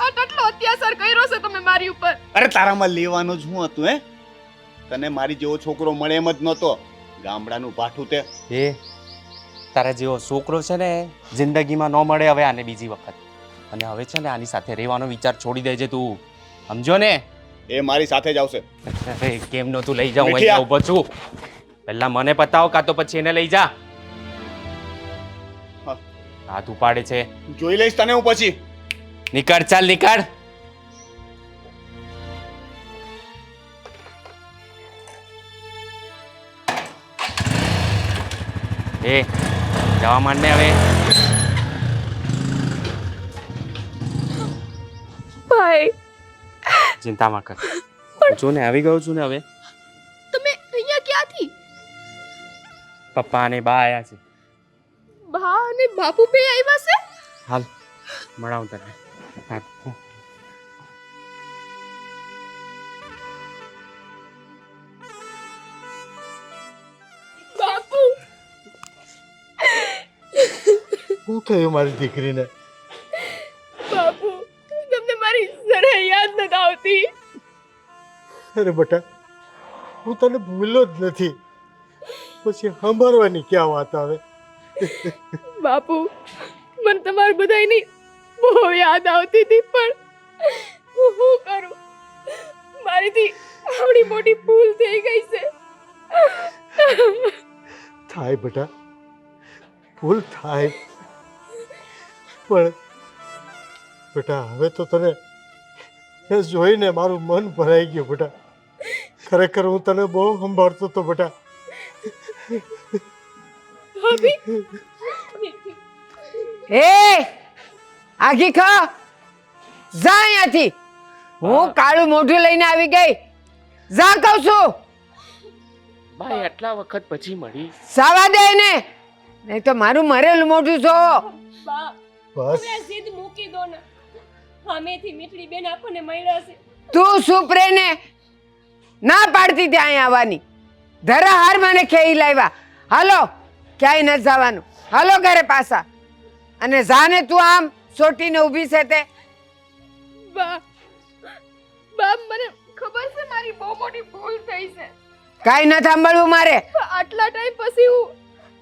આટલો અત્યાચાર કર્યો છે તમે મારી ઉપર. અરે તારામાં લેવાનું જ શું હતું? તને મારી જેવો છોકરો મળે એમ જ નહોતો. ગામડાનું પાઠું તે. એ તારા જેવો છોકરો છે ને જિંદગીમાં ન મળે હવે આને બીજી વખત. અને હવે છે ને આની સાથે રહેવાનો વિચાર છોડી દેજે તું. સમજો ને? એ મારી સાથે જ આવશે. કેમ નો તું લઈ જાઉં? મીઠિયા. અહીંયા ઊભો છું. પહેલા મને બતાવો, કાં તો પછી એને લઈ જા. હા. હાથ ઉપાડે છે. જોઈ લઈશ તને હું પછી. નીકળ, ચાલ નીકળ. એ જવા માંડ ને હવે. ભાઈ, ચિંતા માં કર. જો ને આવી ગયો છું ને હવે. તમે અહીંયા ક્યાંથી? પપ્પા અને બા આયા છે. બા અને બાપુ બે આવ્યા છે? હાલ મળાવું તને. હા. બાપુ, શું થયું મારી દીકરીને? બાપુ, તમને મારી જરા યાદ નથી આવતી? અરે બેટા, હું તને ભૂલ્યો જ નથી, પછી સાંભળવાની ક્યાં વાત આવે? બાપુ, મને તમારી બધાયની બહુ યાદ આવતી હતી, પણ હું શું કરું? મારીથી આવડી મોટી ભૂલ થઈ ગઈ છે. થાય બેટા, ભૂલ થાય, પણ બેટા હવે તો તને એ જોઈને મારું મન ભરાઈ ગયું બેટા. ખરેખર હું તને બહુ સંભાળતો હતો બેટા. ભાભી, એ આગી ખા, જા અહીંયાથી. હું કાળું મોઢું લઈને આવી ગઈ. જા કહું છું. ભાઈ આટલા વખત પછી મળી. સાવા દે ને, નહીં તો મારું મરેલું મોઢું જોવો. બા, બસ હવે આ જીદ મૂકી દો ને. સામેથી મીઠડી બેન આપણને મળ્યા છે. તું શું પ્રેને ના પાડતી ત્યાં અહીં આવવાની. ધરા હાર મને ખેઈ લાવ્યા. હાલો, ક્યાંય ન જવાનું. હાલો ઘરે પાછા. અને જાને તું આમ સોટીને ઊભી છે તે. બા, મને ખબર છે મારી બહુ મોટી ભૂલ થઈ છે. કાંઈ ન સાંભળવું મારે. આટલા ટાઈમ પછી હું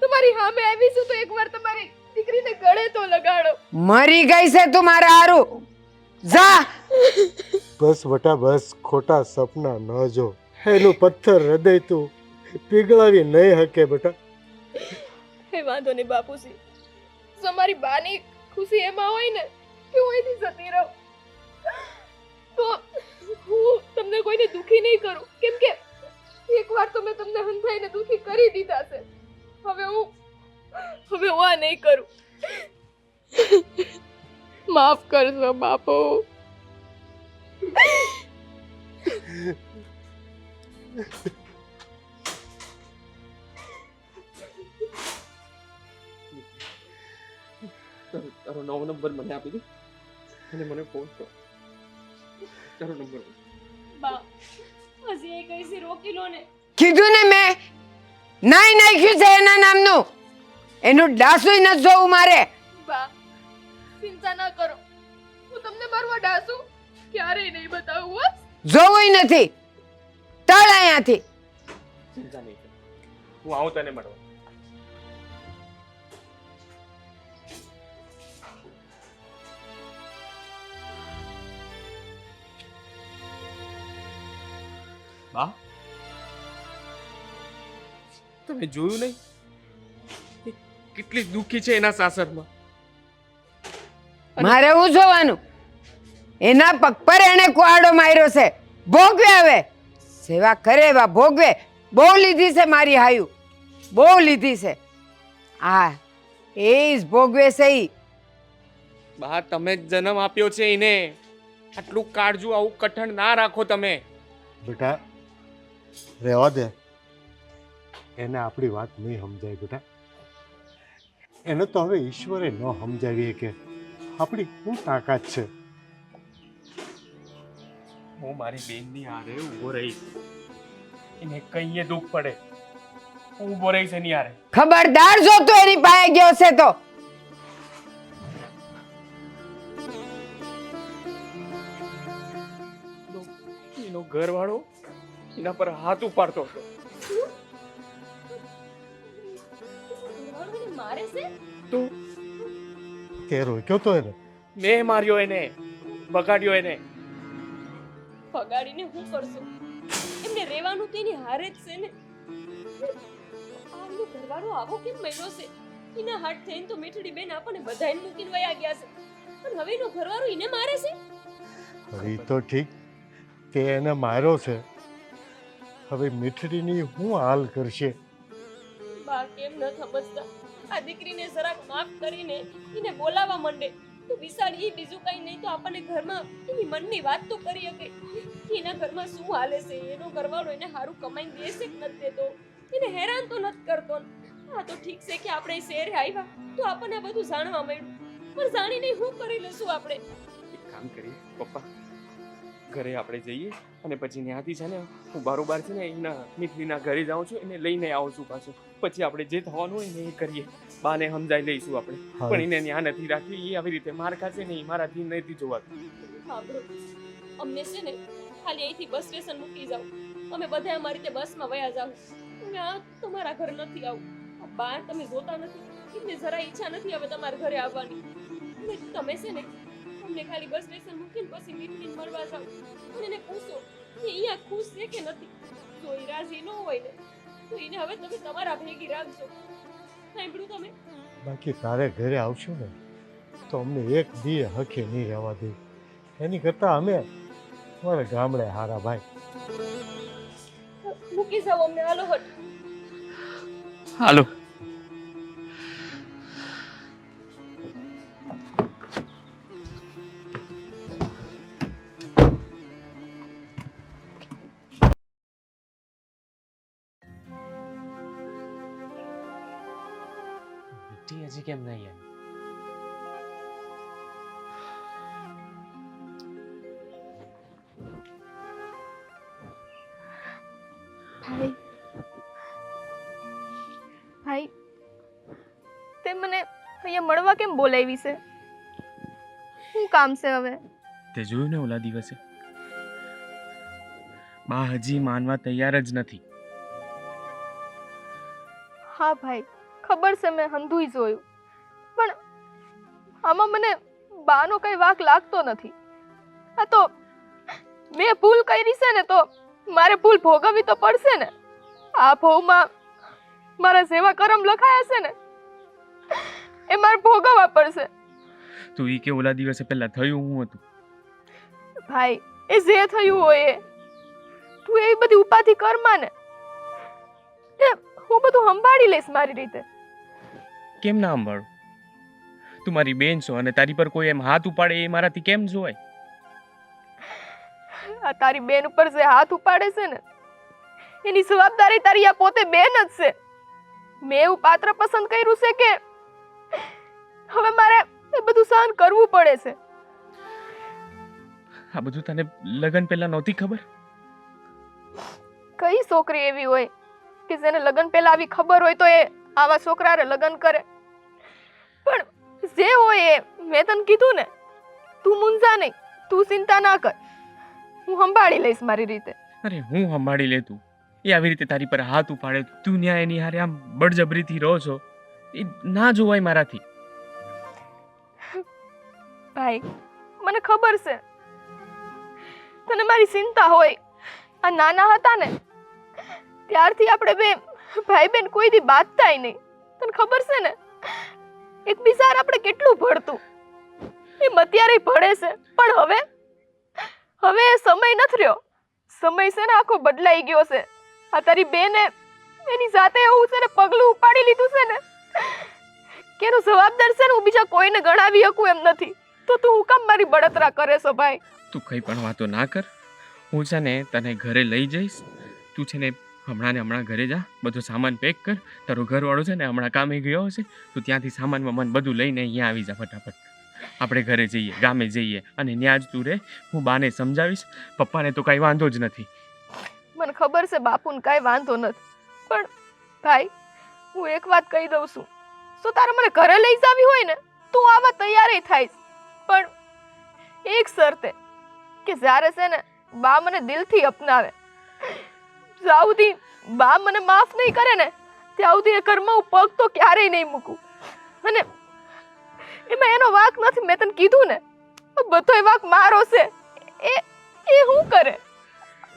તમારી સામે આવી છું, તો એકવાર તમારી દીકરીને ગળે તો લગાડો. મરી ગઈ છે તું મારા હારું. જા. બસ બેટા બસ, ખોટા સપના ન જો. એનું પથ્થર હૃદય તું પીગળાવી નહીં શકે બેટા. હે વાંધો નહીં બાપુજી, જો મારી બાની ખુશી એમાં હોય ને કે હું અહીંથી જતી રહું, તો હું તમને કોઈને દુખી નહીં કરું, કેમ કે એકવાર તો મેં તમને હંધાઈને દુખી કરી દીધા છે. હવે હું આ નહીં કરું. માફ કરજો બાપુ. તારો નવો નંબર મને આપી દે અને મને ફોન કર. તારો નંબર બા હજી એ કઈસી રોકી લો ને. કીધું ને મેં નાઈ નાખ્યું છે એના નામનું. એનું ડાસુય ન જોવું મારે. બા ચિંતા ના કરો, હું તમને મારવા ડાસું ક્યારેય નહીં બતાવું હો. જોવું નથી. ટળ અહીંયાથી. ચિંતા નહીં કર, હું આવું તને મળવા. બા તમે જોયું નહીં એ કેટલી દુઃખી છે એના સાસરમાં. મારે હું જોવાનું? એના પગ પર એને કુહાડો માર્યો છે. ભોગવે હવે. સેવા કરે એવા ભોગવે. બહુ લીધી છે મારી હાયું, બહુ લીધી છે. આ એ જ ભોગવે છે ઈ. બા તમે જ જન્મ આપ્યો છે એને, આટલું કાળજું આવું કઠણ ના રાખો તમે. બેટા રહેવા દે, એને આપણી વાત નહીં સમજાય બેટા. એને તો હવે ઈશ્વરે ન સમજાવીએ કે આપણી શું તાકાત છે. હું મારી બેનની હારે ઊભો રહીશ, એને કહીએ દુઃખ પડે હું ઊભો રહીશ એની હારે. ખબરદાર જો તું એની પાસે ગયો છે તો. એનો ઘરવાળો એના પર હાથ ઉપાડતો હતો. ઘરવાળો એને મારે છે? તો તે રોક્યો તો એને. મેં માર્યો એને, બગાડ્યો એને. પગાડીને હું કરશું? એમને રહેવાનું તો એની હારે જ છે ને. આમનો ઘરવાળો આવો કેમ બન્યો છે? એના હાથ થઈને તો મીઠડી બેન આપણને બધાને મૂકીને વયા ગયા છે, પણ હવે એનો ઘરવાળો એને મારે છે. એ તો ઠીક, તે એને માર્યો છે. હવે મીઠડીની શું હાલ કરશે? બા કેમ ન સમજતા? આ દીકરીને જરાક માફ કરીને એને બોલાવવા માંડે તો વિશાળ ઈ બીજું કઈ નહીં તો આપણને ઘરમાં એની મનની વાત તો કરી શકે કે એના ઘરમાં શું હાલે છે, એનો ઘરવાળો એને સારું કમાઈને દેશે કે નથી દેતો, એને હેરાન તો નથી કરતો. હા તો ઠીક છે કે આપણે શહેરે આવ્યા તો આપણને આ બધું જાણવા મળ્યું, પણ જાણીને શું કરી લેશું આપણે? એક કામ કરીએ પપ્પા, ઘરે આપણે જઈએ અને પછી ત્યાંથી છે ને હું બારોબાર છે ને એના મીઠલીના ઘરે જાઉં છું, એને લઈને આવું છું પાછું. પછી આપણે જે થવાનું હોય ને એ કરીએ, બાને સમજાઈ લઈશું આપણે. પણ એને ત્યાં નથી રાખવી, એ આવી રીતે માર ખાશે ને એ મારાથી નથી જોવાતું. હા બ્રો, અમને છે ને ખાલી અહીંથી બસ સ્ટેશન મૂકી જાવ, અમે બધા અમારી રીતે બસમાં વયા જાવ. અમે આ તમારા ઘર નથી આવું. આ બહાર તમે જોતા નથી, એમને જરા ઈચ્છા નથી હવે તમારા ઘરે આવવાની. અને તમે છે ને અમને ખાલી બસ સ્ટેશન મૂકીને પછી મીઠડીને મળવા જાવ અને એને પૂછો કે અહીંયા ખુશ છે કે નથી. જો એ રાજી ન હોય ને તો એને હવે તમે તમારા ભેગી રાખજો. સાંભળ્યું તમે? બાકી તારે ઘરે આવશું ને તો અમને એક દી હકે નહીં રહેવા દે. એની કરતાં અમે અમારા ગામડે હારા ભાઈ. મૂકી જાવ અમને, હાલો હટ. હાલો. હજી કેમ નહીં આવી? ભાઈ તે મને અહીંયા મળવા કેમ બોલાવી છે? શું કામ છે હવે? તે જોયું ને ઓલા દિવસે બા હજી માનવા તૈયાર જ નથી. હા ભાઈ ખબર છે, મેં હંધુય જોયું, પણ આમાં મને બાનો કઈ વાંક લાગતો નથી. આ તો મેં ભૂલ કરી છે ને તો મારે ભૂલ ભોગવવી તો પડશે ને. આ ભવમાં મારા જેવા કરમ લખાયા છે ને એ મારે ભોગવવા પડશે. તું ઈ કે ઓલા દિવસે પહેલા થયું હું હતું? ભાઈ એ જે થયું હોય એ તું એવી બધી ઉપાધિ કરમાં ને હું બધું સંભાળી લઈશ મારી રીતે. કેમ ના સંભાળું? તું મારી બેન છો અને તારી પર કોઈ એમ હાથ ઉપાડે એ મારાથી કેમ જોવાય? આ તારી બેન ઉપર જે હાથ ઉપાડે છે ને એની જવાબદારી તારી આ પોતે બેન જ છે. મેં એવું પાત્ર પસંદ કર્યું છે કે હવે મારે એ બધું સહન કરવું પડે છે. આ બધું તને લગ્ન પહેલા નહોતી ખબર? કઈ છોકરી એવી હોય કે જેને લગ્ન પહેલા આવી ખબર હોય તો એ આવા છોકરાને લગ્ન કરે? પણ જે હોય એ મેં તને કીધું ને, તું મૂંઝા નહીં, તું ચિંતા ના કર, હું સંભાળી લઈશ મારી રીતે. અરે હું સંભાળી લે, તું એ આવી રીતે તારી પર હાથ ઉપાડે, તું ન્યા એની હારે આમ બળજબરીથી રહો છો, એ ના જોવાય મારાથી. ભાઈ મને ખબર છે તને મારી ચિંતા હોય. આ નાના હતા ને ત્યારથી આપણે બે ભાઈ બેન કોઈ દી બાંધતાય નહીં. તને ખબર છે ને એકબીજા આપણે કેટલું ભળતું, એમ અત્યારે ભળે છે. પણ હવે એ સમય નથી રહ્યો. સમય છે ને આખો બદલાઈ ગયો છે. આ તારી બેને એની સાથે એવું છે ને પગલું ઉપાડી લીધું છે ને કે એનું જવાબદાર છે ને હું બીજા કોઈને ગણાવી શકું એમ નથી. તો તું હું કામ મારી બળતરા કરે છો ભાઈ? તું કઈ પણ વાતો ના કર. હું છે ને તને ઘરે લઈ જઈશ. તું છે ને હમણાં ઘરે જા, બધો સામાન પેક કર. તારો ઘરવાળો છે ને હમણાં કામે ગયો હશે, તું ત્યાંથી સામાન વામાન બધું લઈને અહીંયા આવી જા ફટાફટ. આપણે ઘરે જઈએ, ગામે જઈએ અને ત્યાં જ તું રે. હું બાને સમજાવીશ, પપ્પાને તો કાંઈ વાંધો જ નથી. મને ખબર છે બાપુને કાંઈ વાંધો નથી, પણ ભાઈ હું એક વાત કહી દઉં છું, તો તારે મને ઘરે લઈ જાવી હોય ને તું આવા તૈયાર થાય, પણ એક શરતે કે જ્યારે છે ને બા મને દિલથી અપનાવે, જ્યાં સુધી બા મને માફ નહીં કરે ને ત્યાં સુધી એ ઘરમાં હું પગ તો ક્યારેય નહીં મૂકું. અને એમાં એનો વાંક નથી, મેં તને કીધું ને બધોય વાંક મારો છે. એ શું કરે?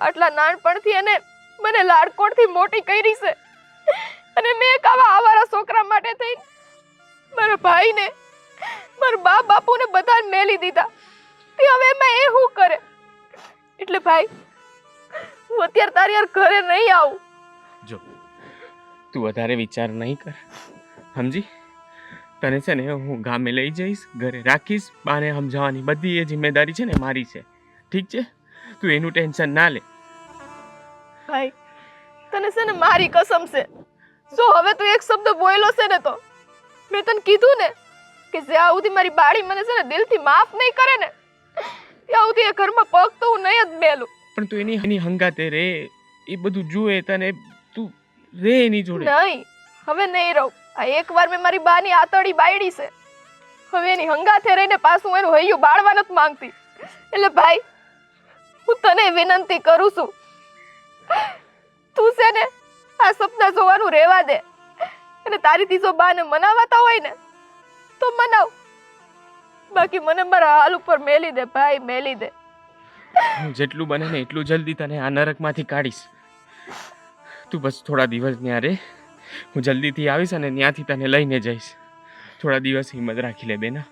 આટલા નાનપણથી એને મને લાડકોડથી મોટી કરી છે અને મેં એક આવા આવારા છોકરા માટે થઈ મારા ભાઈને, મારા બા બાપુને બધાને મેલી દીધા. તે હવે એમાં એ શું કરે? એટલે ભાઈ હું અત્યારે તારી યાર ઘરે નહીં આવું. જો તું વધારે વિચાર નહીં કર, સમજી? તને છે ને હું ગામે લઈ જઈશ, ઘરે રાખીશ. બાને સમજાવવાની બધી એ જિમ્મેદારી છે ને મારી છે, ઠીક છે? તું એનું ટેન્શન ના લે. ભાઈ તને છે ને મારી કસમ છે, જો હવે તું એક શબ્દ બોલ્યો છે ને તો મેં તને કીધું ને કે જ્યાં સુધી મારી બાળી મને છે ને દિલથી માફ નહીં કરે ને ત્યાં સુધી એ ઘરમાં પગ તો હું નહીં જ મેલું. પણ તું એની હંગાતે રે, એ બધું જુએ તને, તું રે એની જોડે. નહીં, હવે નહીં રહું. આ એકવાર મેં મારી બાની આતડી બાયડી છે, હવે એની હંગાથે રહીને પાછું એનું હૈયું બાળવા નથી માંગતી. એટલે ભાઈ હું તને વિનંતી કરું છું, તું છે ને આ સપના જોવાનું રહેવા દે અને તારીથી જો બાને મનાવાતા હોય ને તો મનાવ, બાકી મને મારા હાલ ઉપર મેલી દે ભાઈ, મેલી દે. હું જેટલું બને ને એટલું જલ્દી તને આ નરકમાંથી કાઢીશ. તું બસ થોડા દિવસ ત્યાં રે, હું જલ્દીથી આવીશ અને ત્યાંથી તને લઈને જઈશ. થોડા દિવસ હિંમત રાખી લે બેના,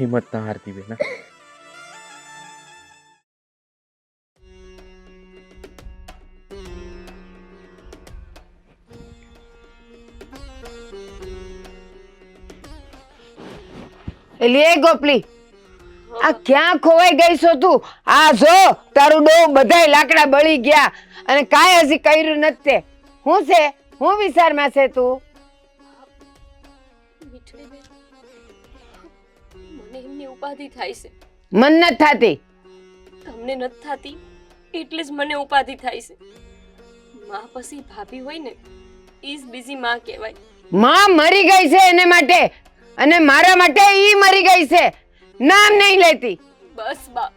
હિંમત ના હારતી બેના. એલી એ ગોપલી, આ ક્યાં ખોવાઈ ગઈ છો તું? આ જો તારું ડો બધાય લાકડા બળી ગયા અને કાંઈ હજી કર્યું નથી. શું છે? હું વિચારમાં છે તું? મીઠડીબેન, મને એમની ઉપાધિ થાય છે. મન નથી થાતી. તમને નથી થાતી એટલે જ મને ઉપાધિ થાય છે. માં પછી ભાભી હોય ને ઈ જ બીજી માં કહેવાય. માં મરી ગઈ છે એને માટે, અને મારા માટે ઈ મરી ગઈ છે. નામ નહીં લેતી. બસ બા,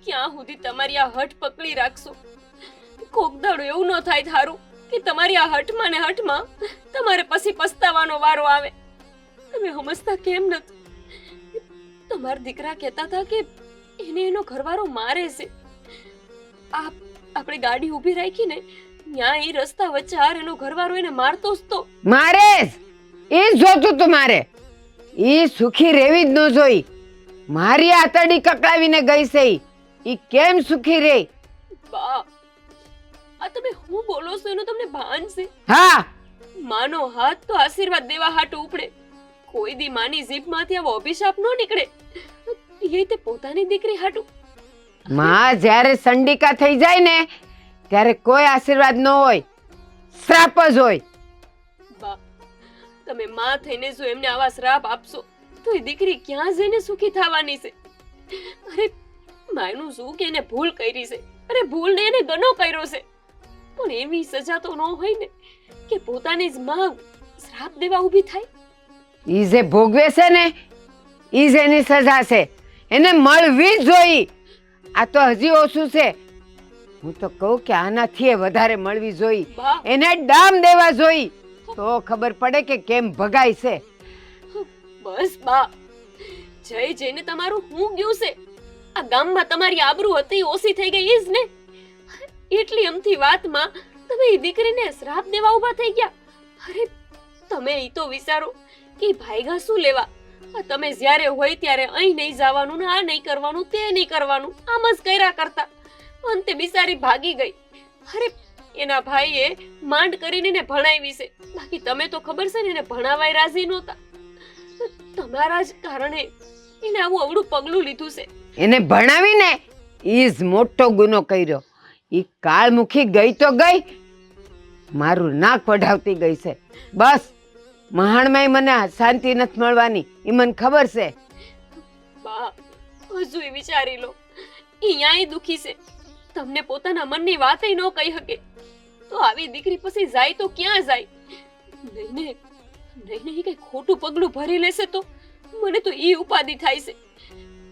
ક્યાં સુધી તમારી આ હઠ પકડી રાખશો? કોક દાડો એવું ન થાય થારું કે તમારી આ હઠમાં ને હઠમાં તમારે પછી પસ્તાવાનો વારો આવે. તમે સમજતા કેમ નથી? તમારા દીકરા કહેતા હતા કે એને એનો ઘરવાળો મારે છે. આપણે ગાડી ઊભી રાખી ને ત્યાં એ રસ્તા વચ્ચે હાર એનો ઘરવાળો એને મારતો જ તો. મારે એ જ જોતું તું મારે. ઈ સુખી રેવી જ ન જોઈ. મારી આતડી કકડાવીને ગઈ છે. ઈ કેમ સુખી રે? બા, આ તમે હું બોલો છો એનું તમને ભાન છે? હા, માનો હાથ તો આશીર્વાદ દેવા હાટુ ઉપડે. કોઈ દી માની જીભમાંથી આવો અભિશાપ ન નીકળે. એ તે પોતાની દીકરી હાટુ. માં જ્યારે સંડિકા થઈ જાય ને ત્યારે કોઈ આશીર્વાદ ન હોય, શ્રાપ જ હોય. બા, તમે માં થઈને જો એમને આવા શ્રાપ આપશો તો એ દીકરી ક્યાં જઈને સુખી થવાની છે? અરે માયનું શું કે એને ભૂલ કરી છે, અરે ભૂલને એને ગનો કર્યો છે, પણ એવી સજા તો ન હોય ને કે પોતાની જ માં શ્રાપ દેવા ઊભી થાય. ઈ જે ભોગવે છે ને ઈ જ એની સજા છે, એને મળવી જ જોઈ. આ તો હજી ઓછું છે. હું તો કહું કે આનાથી વધારે મળવી જોઈ, બા, એને ડામ દેવા જોઈ, તો ખબર પડે કે કેમ ભગાય છે. બસ બા, જઈ જઈને તમારું હું ગયું છે? આ ગામમાં તમારી આબરૂ હતી ઓછી થઈ ગઈ ઈ જ ને? એટલી અમથી વાતમાં તમે એ દીકરીને શ્રાપ દેવા ઊભા થઈ ગયા. અરે તમે ઈ તો વિચારો કે ભાઈગા શું લેવા? આ તમે જ્યારે હોય ત્યારે અહીં નહીં જવાનું ને આ નહીં કરવાનું તે નહીં કરવાનું આમ જ કર્યા કરતા અંતે બિચારી ભાગી ગઈ. અરે એના ભાઈએ માંડ કરીને એને ભણાવી છે, બાકી તમે તો ખબર છે ને એને ભણાવાય રાજી નહોતા. તમારા જ કારણે એને આવું અવળું પગલું લીધું છે. એને ભણાવીને ઈ જ મોટો ગુનો કર્યો. ઈ કાળમુખી ગઈ તો ગઈ, મારું નાક વઢાવતી ગઈ છે. બસ મહાણમાંય મને શાંતિ નથી મળવાની, ઈ મને ખબર છે. બા, હજુ વિચારી લો, ઈ ન્યાય દુખી છે, તમને પોતાના મનની વાતે ન કહી શકે તો આવી દીકરી પછી જાય તો ક્યાં જાય? નહીં ને નહીં નહીં કઈ ખોટું પગલું ભરી લેશે તો મને તો ઈ ઉપાધિ થાય છે,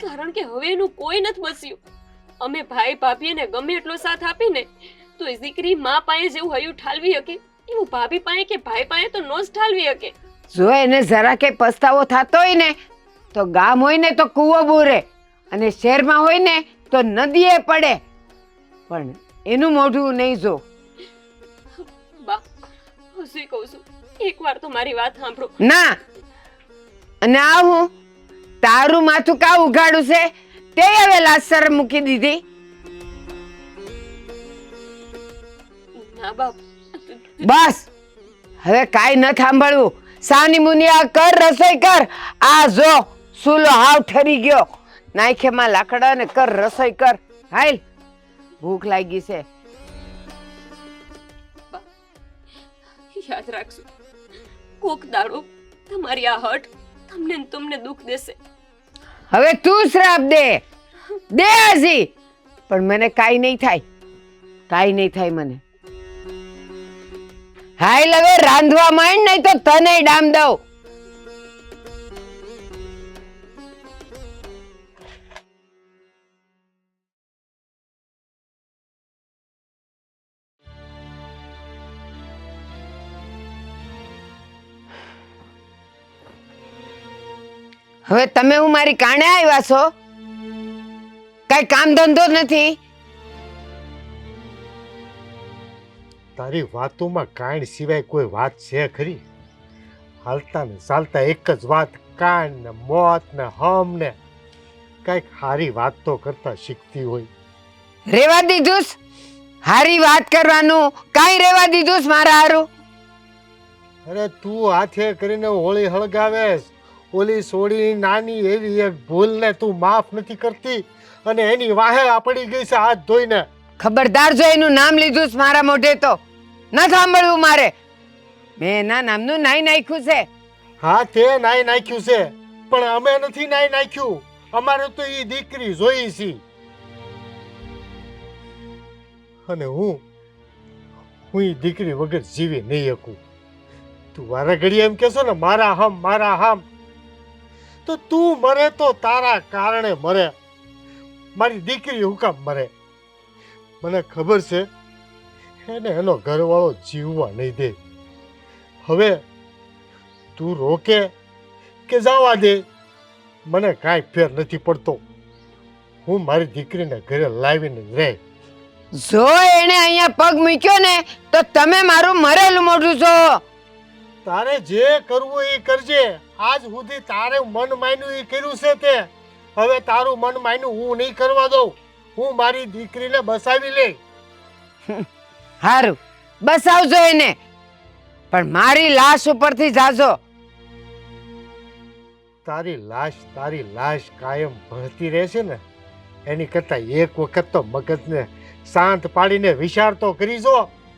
કારણ કે હવે એનું કોઈ નથી બચ્યું. અમે ભાઈ ભાભી એને ગમે એટલો સાથ આપીને તો એ દીકરી માં પાસે જેવું હયું ઠાલવી શકે એવું ભાભી પાસે કે ભાઈ પાસે તો નો જ ઠાલવી શકે. જો એને જરા કે પસ્તાવો થતો હોય ને તો ગામ હોય ને તો કૂવો બૂરે, અને શહેરમાં હોય ને તો નદીએ પડે, પણ એનું મોઢું નહીં જો. બા, હસી કહું છું, એકવાર તો મારી વાત સાંભળો. ના, અને આ હું તારું માથું કા ઉઘાડું છે તે હવે લાસર મૂકી દીધી. ના બાપ, બસ હવે કાઈ ન સાંભળવું. સાની મુનિયા કર, રસોઈ કર. આ જો સૂલો હાવ ઠરી ગયો, નાખેમાં લાકડા ને કર રસોઈ કર. હાલ, ભૂખ લાગી છે. યાદ રાખજો, કોક દાડો તમારી આ હટ તમને ને તમને દુઃખ દેશે. હવે તું શ્રાપ દે હજી, પણ મને કાઈ નહીં થાય, કાઈ નહીં થાય મને. હાલ હવે રાંધવા માંડ, નહીં તો તને ડામ દઉં. હવે તમે હું મારી કાણે આવ્યા છો? કઈ કામ ધંધો નથી? તારી વાતોમાં કાંડ સિવાય કોઈ વાત છે ખરી? હાલતા ને ચાલતા એક જ વાત, કાંડ ને મોત ને હમ ને. કઈક હારી વાત તો કરતા શીખતી હોય. રેવા દીધું હારી વાત કરવાનું? કાઈ રેવા દીધું મારા હારું? અરે તું હાથે કરીને હોળી હળગાવેશ, ઓલી સોડી નાની એવી એક ભૂલને તું માફ નથી કરતી, અને એની વાહે પડી ગઈ છે હાથ ધોઈને. ખબરદાર જો એનું નામ લીધું મારા મોઢે તો ન સાંભળવું મારે. મેં એના નામનું નાઈ નાખ્યું છે. હા, તે નાઈ નાખ્યું છે, પણ અમે નથી નાઈ નાખ્યું. અમારે તો ઈ દીકરી જોઈ છે, અને હું ઈ દીકરી વગર જીવી નહીં શકું. તું વારે ઘડી એમ કેશો ને મારા હમ મારા હમ, તો તું મરે તો તારા કારણે મરે, મારી દીકરી હું કામ મરે? મને ખબર છે એને એનો ઘરવાળો જીવવા નહીં દે. હવે તું રોકે કે જવા દે, મને કાંઈ ફેર નથી પડતો. હું મારી દીકરીને ઘરે લાવીને જ રહે. જો એને અહીંયા પગ મૂક્યો ને તો તમે મારું મરેલું મોઢું છો. તારે જે કરવું એ કરજે. આજ સુધી તારે મન માન્યું એ કર્યું છે તે. હવે તારું મન માન્યું હું નહીં કરવા દઉં. હું મારી દીકરીને બસાવી લે. હારું, બસાવજો એને. પણ મારી લાશ ઉપરથી જાજો. તારી લાશ કાયમ ભળતી રહેશે ને એની કરતા એક વખત તો મગજને શાંત પાડીને વિચાર તો કરી જો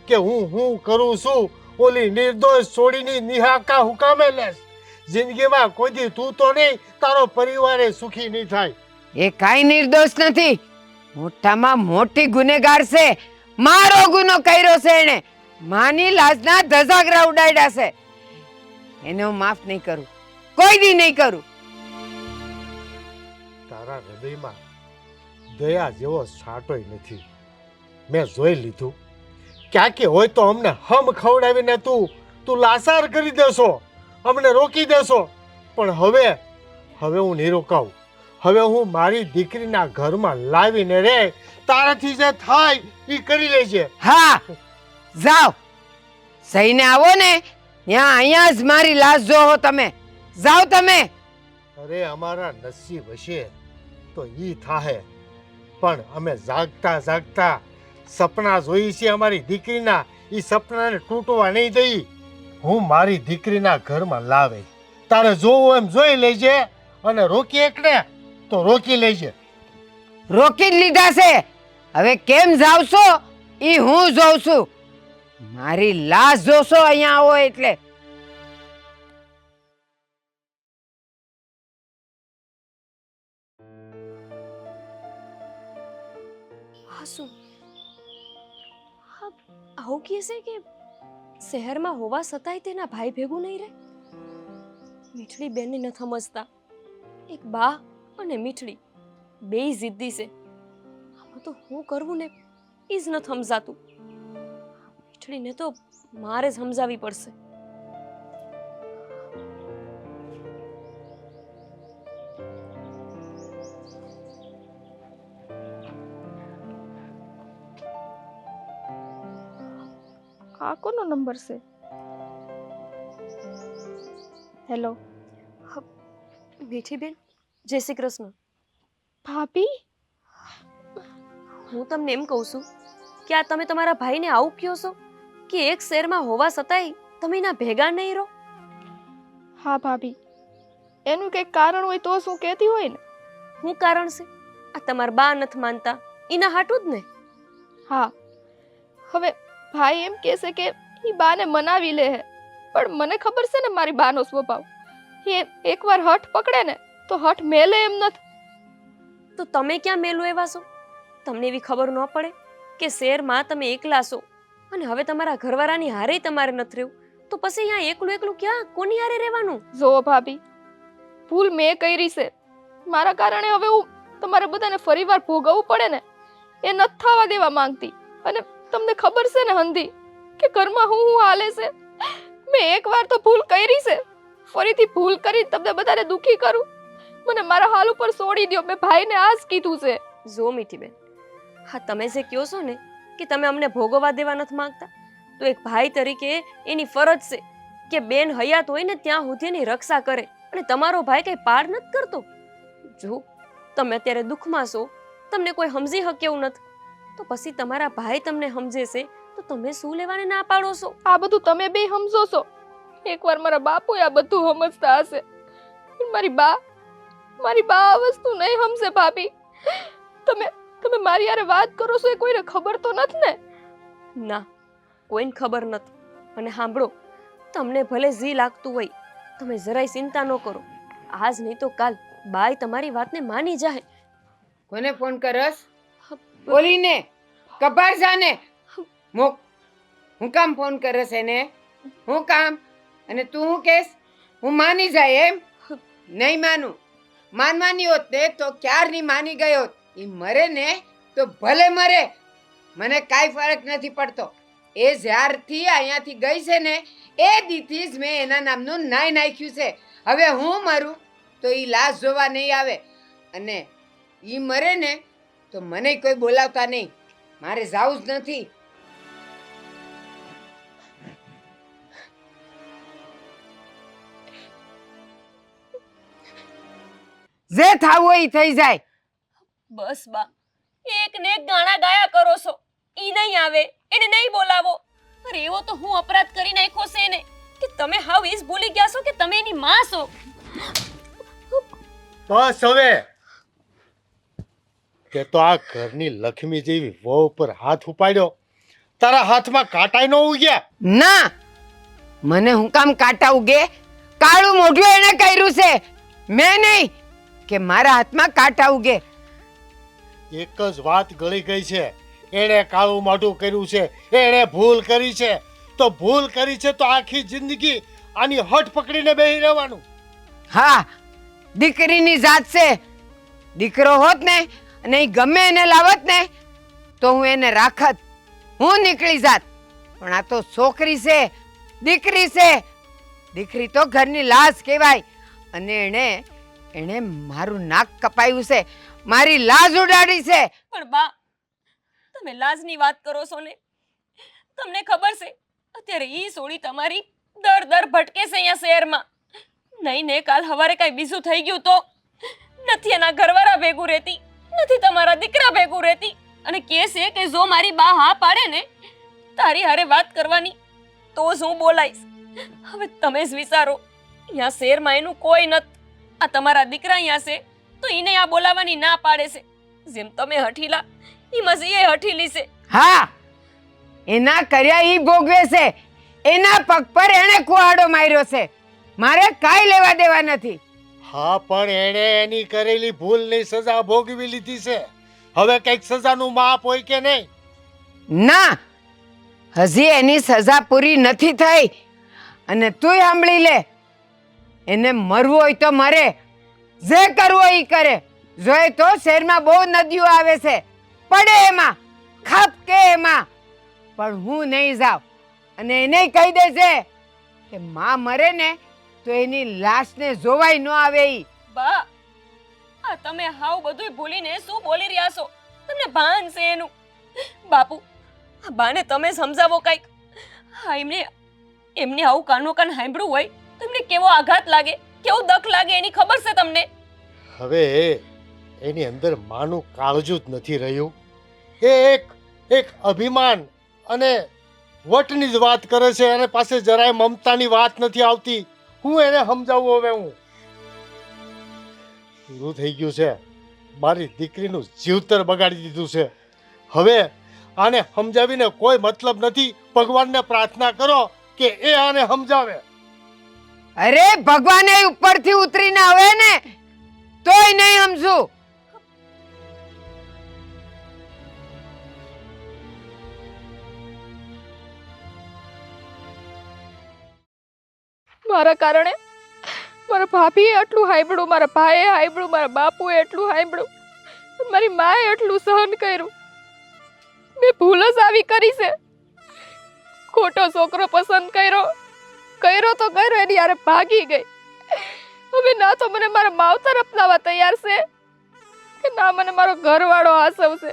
કે હું કરું છું. ઓલી નિર્દોષ છોડીની નિહાકા હુકામે લેસ. જિંદગીમાં કોઈ દી તું તો નહીં, તારો પરિવારે સુખી નહીં થાય. એ કાંઈ નિર્દોષ નથી. મોટામાં મોટી ગુનેગાર છે. મારો ગુનો કર્યો છે એણે. માની લાજના ધજાગરા ઉડાડ્યા છે. એને હું માફ નહીં કરું, કોઈ દી નહીં કરું. તારા હૃદયમાં દયા જેવો છાંટોય નથી. મેં જોઈ લીધું. ક્યાંકે હોય તો અમને હમ ખવડાવીને તું લાસાર કરી દેશો, અમને રોકી દેશો. પણ હવે હું નહીં રોકાવું. હવે હું મારી દીકરીના ઘરમાં લાવીને રે તારાથી જે થાય એ કરી લેજે. હા, જાઓ. સહીને આવો ને ત્યાં અહીંયા જ મારી લાશ જોવો તમે. જાઓ તમે. અરે અમારા નસીબ હશે તો ઈ થાહે. પણ અમે જાગતા સપના જોઈ છે અમારી દીકરીના. એ સપનાને તૂટવા નહીં દઈ. હું મારી દીકરીના ઘરમાં લાવે. તારે જોવું એમ જોઈ લેજે અને રોકી એકને તો રોકી લેજે. રોકી જ લીધા છે. હવે કેમ જાવશો ઈ હું જોઉં છું. મારી લાશ જોશો અહીંયા આવો એટલે. હા શું હા આવું કહે છે કે શહેરમાં હોવા છતાંય તેના ભાઈ ભેગું નહીં રહે? મીઠડી બેનને ન સમજતા. એક બા અને મીઠડી બેય જિદ્દી છે. આમાં તો હું કરવું ને એ જ ન સમજાતું. મીઠડીને તો મારે સમજાવવી પડશે. આ કોનો નંબર છે? હેલો મીઠી બેન, જય શ્રી કૃષ્ણ. ભાભી, હું તમને એમ કહું છું કે આ તમે તમારા ભાઈને આવું કહો છો કે એક શહેરમાં હોવા છતાંય તમે એના ભેગા નહીં રહો? હા ભાભી, એનું કંઈક કારણ હોય તો શું કહેતી હોય ને. શું કારણ છે? આ તમારા બા નથી માનતા એના હાટું જ ને? હા, હવે ભાઈ એમ કહેશે કે ઈ બાને મનાવી લે હે, પણ મને ખબર છે ને મારી બાનો સ્વભાવ. એ એકવાર હઠ પકડે ને તો હઠ મેલે એમ નથી. તો તમે ક્યાં મેલું એવા છો? તમને એવી ખબર ન પડે કે શહેરમાં તમે એકલા છો અને હવે તમારા ઘરવાળાની હારે તમારે નથી રહેવું, તો પછી અહીંયા એકલું ક્યાં કોની હારે રહેવાનું? જો ભાભી, ભૂલ મેં કરી છે. મારા કારણે હવે હું તમારે બધાને ફરીવાર ભોગવવું પડે ને એ નથી થવા દેવા માંગતી. અને તમને ખબર છે ને હંધી કે ઘરમાં હું હાલે છે. મેં એકવાર તો ભૂલ કરી છે, ફરીથી ભૂલ કરી તમને બધાને દુખી કરું? મને મારા હાલ ઉપર છોડી દો. મેં ભાઈને આ જ કીધું છે. જો મીઠી બેન, હા તમે જે કહો છો ને કે તમે અમને ભોગવવા દેવા નથી માંગતા, તો એક ભાઈ તરીકે એની ફરજ છે કે બેન હયાત હોય ને ત્યાં સુધી એની રક્ષા કરે. અને તમારો ભાઈ કઈ પાર નથી કરતો. જો તમે અત્યારે દુઃખમાં છો, તમને કોઈ સમજી શકે એવું નથી, તો પછી તમારા ભાઈ તમને સમજે છે તો તમે શું લેવાને ના પાડો છો? આ બધું તમે બે સમજો છો. એકવાર મારા બાપુ આ બધું સમજતા હશે. મારી બા આ વસ્તુ નહીં સમજે ભાભી. તમે મારી યારે વાત કરો છો એ કોઈને ખબર તો નથી ને? ના, કોઈને ખબર નથી. અને સાંભળો, તમને ભલે જી લાગતું હોય તમે જરાય ચિંતા ન કરો. આજ નહીં તો કાલ બાઈ તમારી વાતને માની જાય. કોને ફોન કરસ? બોલીને કપાર જાને મોક. હું કામ ફોન કરસ એને? હું કામ? અને તું હું કેસ હું માની જાય એમ? નહીં માનું. માનવાની હોત ને તો ક્યારની માની ગઈ હોત. ઈ મરે ને તો ભલે મરે, મને કાંઈ ફરક નથી પડતો. એ જ્યારથી અહીંયાથી ગઈ છે ને એ દીથી જ મેં એના નામનું નાય નાખ્યું છે. હવે હું મરું તો ઈ લાશ જોવા નહીં આવે, અને ઈ મરે ને તો મને કોઈ બોલાવતા નહીં. મારે જાવું જ નથી. જે થાવું હોય ઈ થઈ જાય. બસ બા, એક ને એક ગાણા ગાયા કરો છો. ઈ નહીં આવે, એને નહીં બોલાવો. અરે એવો તો હું અપરાધ કરી નાખ્યો છે એને કે તમે હાવ ઈ જ ભૂલી ગયા છો કે તમે એની માં છો. બસ હવે તે તો આ ઘરની લક્ષ્મી જેવી વહુ પર હાથ ઉપાડ્યો, તારા હાથમાં કાંટાય ન ઉગ્યા? ના, મને હું કામ કાંટા ઉગે? કાળું મોઢું એને કર્યું છે, મેં નહીં કે મારા હાથમાં કાંટા ઉગે. એક જ વાત ગળી ગઈ છે, એણે કાળું મોઢું કર્યું છે, એણે ભૂલ કરી છે. તો ભૂલ કરી છે તો આખી જિંદગી આની હઠ પકડીને બેસી રહેવાનું. હા, દીકરીની જાત છે. દીકરો હોત ને અને ઈ ગમે એને લાવત ને તો હું એને રાખત, હું નીકળી જાત. પણ આ તો છોકરી છે, દીકરી છે. દીકરી તો ઘરની લાશ કહેવાય. અને એણે મારું નાક કપાયું છે, મારી લાજ ઉડાડી છે. પણ બા, તમે લાજની વાત કરો છો ને? તમને ખબર છે અત્યારે ઈ સોડી તમારી દર ભટકે છે અહીંયા શહેરમાં. નહીં ને કાલ હવારે કઈ બીજું થઈ ગયું તો? નથી એના ઘરવાળા ભેગું રહેતી, નથી તમારા દીકરા ભેગું રહેતી, અને કે છે કે જો મારી બા હા પાડે ને તારી હારે વાત કરવાની તો જ હું બોલાઈશ. હવે તમે જ વિચારો, અહીંયા શહેરમાં એનું કોઈ નથી. આ તમારા દીકરા અહીંયા છે તો એને આ બોલાવવાની ના પાડે છે. જેમ તમે હઠીલા ઈ મસી એ હઠીલી છે. હા, એના કર્યા ઈ ભોગવે છે. એના પગ પર એણે કુહાડો માર્યો છે. મારે કાંઈ લેવા દેવા નથી. હા, પણ એણે એની કરેલી ભૂલની સજા ભોગવી લીધી છે. હવે કઈક સજાનું માપ હોય કે નહીં? ના, હજી એની સજા પૂરી નથી થઈ. અને તુંય સાંભળી લે, એને મરવું હોય તો મરે, જે કરવું હોય ઈ કરે. જોઈ તો શહેરમાં બહુ નદીઓ આવે છે, પડે એમાં, ખાપકે એમાં. પણ હું નહીં જાઉં. અને એને કહી દેજે કે માં મરે ને તો એની લાશને જોવાય ન આવે. ઈ બા, આ તમે હાવ બધુંય ભૂલીને શું બોલી રહ્યા છો? તમને ભાન છે એનું? બાપુ, આ બાને તમે સમજાવો કઈક. હા, એમને આવું કાનો કાન સાંભળ્યું હોય તો એમને કેવો આઘાત લાગે, કેવું દખ લાગે એની ખબર છે તમને? હવે એની અંદર માનું કાળજું જ નથી રહ્યું. એ એક અભિમાન અને વટની જ વાત કરે છે, અને પાસે જરાય મમતાની વાત નથી આવતી. હું એને સમજાવું? હવે હું પૂરું થઈ ગયું છે. મારી દીકરીનું જીવતર બગાડી દીધું છે. હવે આને સમજાવીને કોઈ મતલબ નથી. ભગવાનને પ્રાર્થના કરો કે એ આને સમજાવે. અરે ભગવાને ઉપરથી ઉતરીને આવે ને તોય નહીં સમજુ. મારા કારણે મારા ભાભીએ એટલું હાંભળ્યું, મારા ભાઈએ હાંભળ્યું, મારા બાપુએ એટલું હાંભળ્યું, મારી માએ એટલું સહન કર્યું. મેં ભૂલ જ આવી કરી છે. ખોટો છોકરો પસંદ કર્યો તો કર્યો, એની હારે ભાગી ગઈ. હવે ના તો મને મારા માવતર અપનાવવા તૈયાર છે કે ના મને મારો ઘરવાળો આસવશે.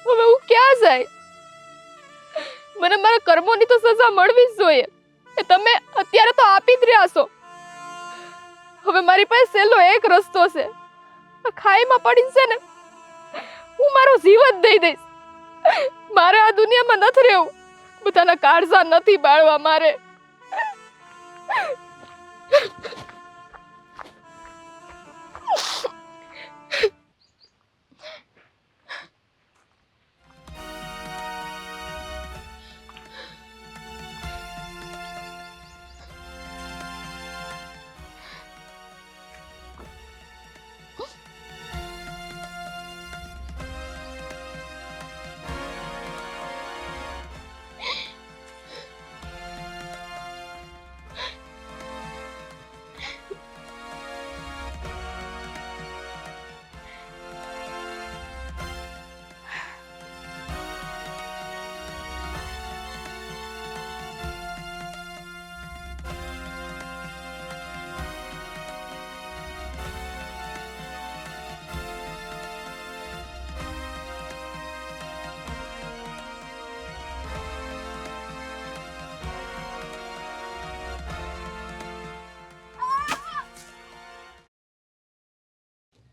હવે હું ક્યાં જાય? મને મારા કર્મોની તો સજા મળવી જ જોઈએ. એ તમે અત્યારે તો આપી જ રહ્યા છો. હવે મારી પાસે છેલ્લો એક રસ્તો છે. આ ખાઈમાં પડીને છે ને હું મારો જીવ જ દઈ દઈશ. મારે આ દુનિયામાં નથી રહેવું. બધાના કાળજા નથી બાળવા મારે.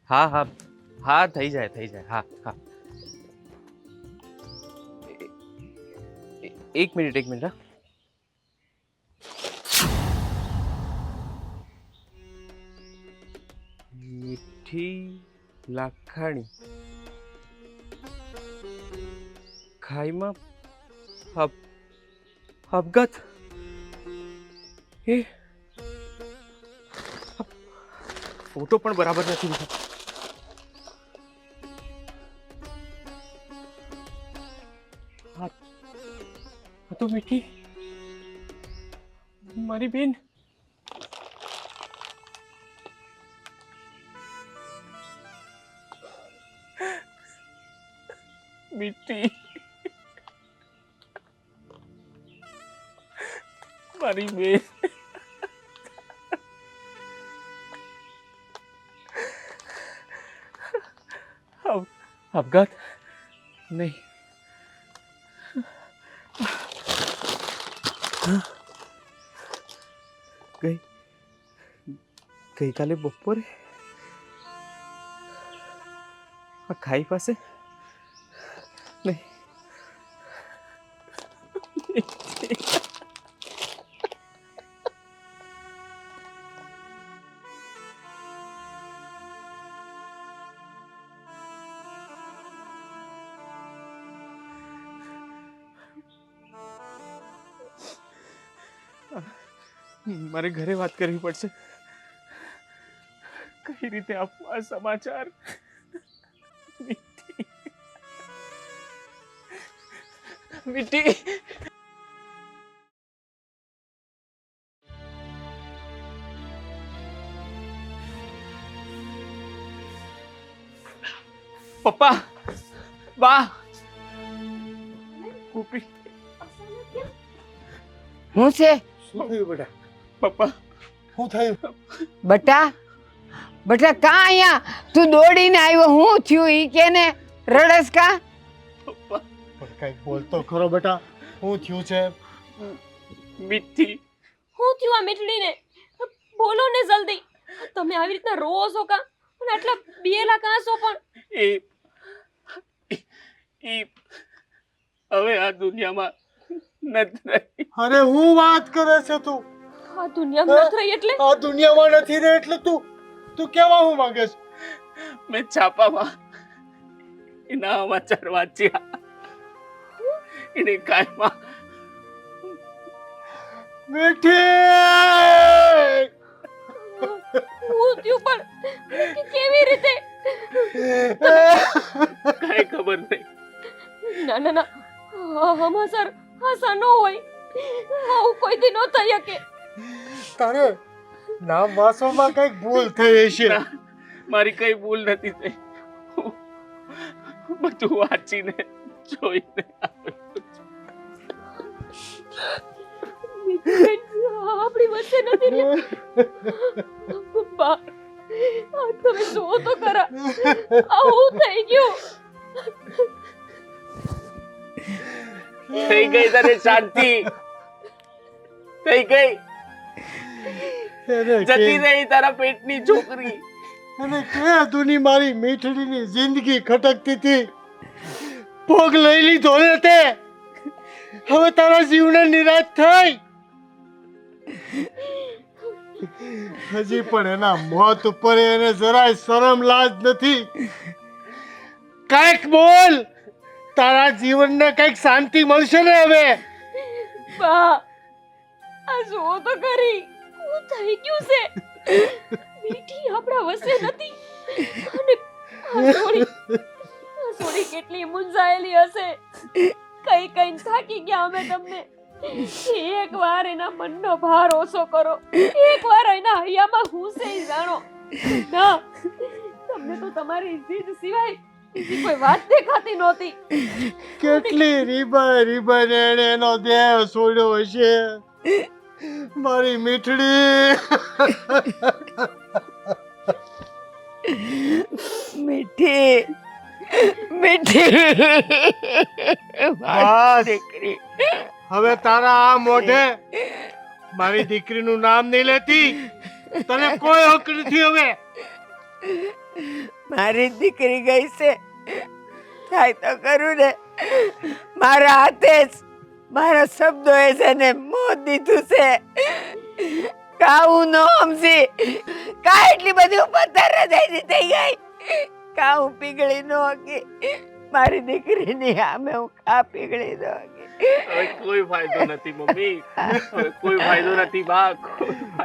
હા હા હા, થઈ જાય. હા હા. એક મિનિટ હા. મીઠી લાખાણી ખાઈમાં આપઘાત. એ ફોટો પણ બરાબર નથી. આ તો મીઠી મારી બેન. મીઠી મારી બેન. આપઘાત નહીં. ગઈકાલે બપોરે આ ખાઈ પાસે નહીં. મારે ઘરે વાત કરવી પડશે. કઈ રીતે આપવા આ સમાચાર? મીઠી મીઠી પપ્પા, બા, ગોપી. હું છે શું થયું બેટા? પપ્પા, શું થયું? બટા બટા કા અહીંયા તું દોડીને આવ્યો? હું થયું ઈ કે ને રડસ કા? પપ્પા, પણ કઈક બોલતો ખરો બેટા. શું થયું છે? મીઠી. હું થયું આ મીઠડીને? બોલો ને જલ્દી. તમે આવી રીતના રોવો છો કા? અને આટલા બેલા કા છો પણ? એ હવે આ દુનિયામાં નથી રહી. અરે હું વાત કરે છે તું? આ દુનિયામાં નથી રહી એટલે? આ દુનિયામાં નથી રહે એટલે તું કેવા હું માંગે છે? મેં છાપામાં એના સમાચાર વાંચ્યા. એને કાયમાં મીઠી હું થયું પણ કેવી રીતે? કાંઈ ખબર નહીં. ના ના ના હમાસર હાસા ન હોય. આવું કોઈ દી ન થઈ શકે. તારે નામ વાંચવામાં કઈક ભૂલ થઈ હશે. ના, મારી કઈ ભૂલ નથી થઈ. હું બધું વાંચીને જોઈને આવ્યો છું. આપણી વચ્ચે નથી રહ્યા. બા, આ તમે જુઓ તો ખરા આવું થઈ ગયું. થઈ ગઈ તને શાંતિ? થઈ ગઈ? જતી રહી તારા પેટની છોકરી. અને ક્યાં દુની મારી મીઠડીની જિંદગી ખટકતી હતી. ભોગ લઈ લીધો ને તે. હવે તારા જીવને નિરાશ થઈ. હજી પણ એના મોત ઉપર એને જરાય શરમ લાજ નથી. કઈક બોલ. તારા જીવનને કઈક શાંતિ મળશે ને હવે. બા, આ જુઓ તો ખરી શું થઈ ગયું છે. મીઠી આપણા વચ્ચે નથી. અને આ સોડી કેટલી મૂંઝાયેલી હશે. કઈ કઈ થાકી ગયા અમે તમને. એક વાર એના મનનો ભાર ઓછો કરો. એક વાર એના હૈયામાં હુંસે જાણો. ના, તમને તો તમારી જીદ સિવાય બીજી કોઈ વાત દેખાતી નહોતી. કેટલી રીબાઈ એને એનો દેહ છોડ્યો હશે. મારી મીઠડી. મીઠી મીઠી બસ. હવે તારા આ મોઢે મારી દીકરીનું નામ નહીં લેતી. તને કોઈ હક નથી હવે. મારી દીકરી ગઈ છે થાય તો કરું ને મારા હાથે જ. મારા શબ્દો એ છે ને મોત દીધું છે. કાવું નો સમજી કા એટલી બધી ઉપર તરજાઈ થઈ ગઈ. કાવું પીગળી નો હકી. મારી દીકરીની સામે હું કા પીગળી નો હકી. હવે કોઈ ફાયદો નથી મમ્મી, હવે કોઈ ફાયદો નથી બા.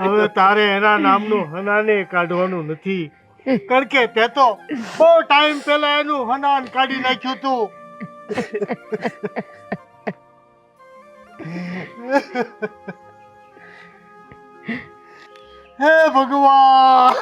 હવે તારે એના નામનું હનાને કાઢવાનું નથી, કારણ કે તે તો બહુ ટાઈમ પહેલા એનું હનાન કાઢી નાખ્યું તું. હે ભગવાન.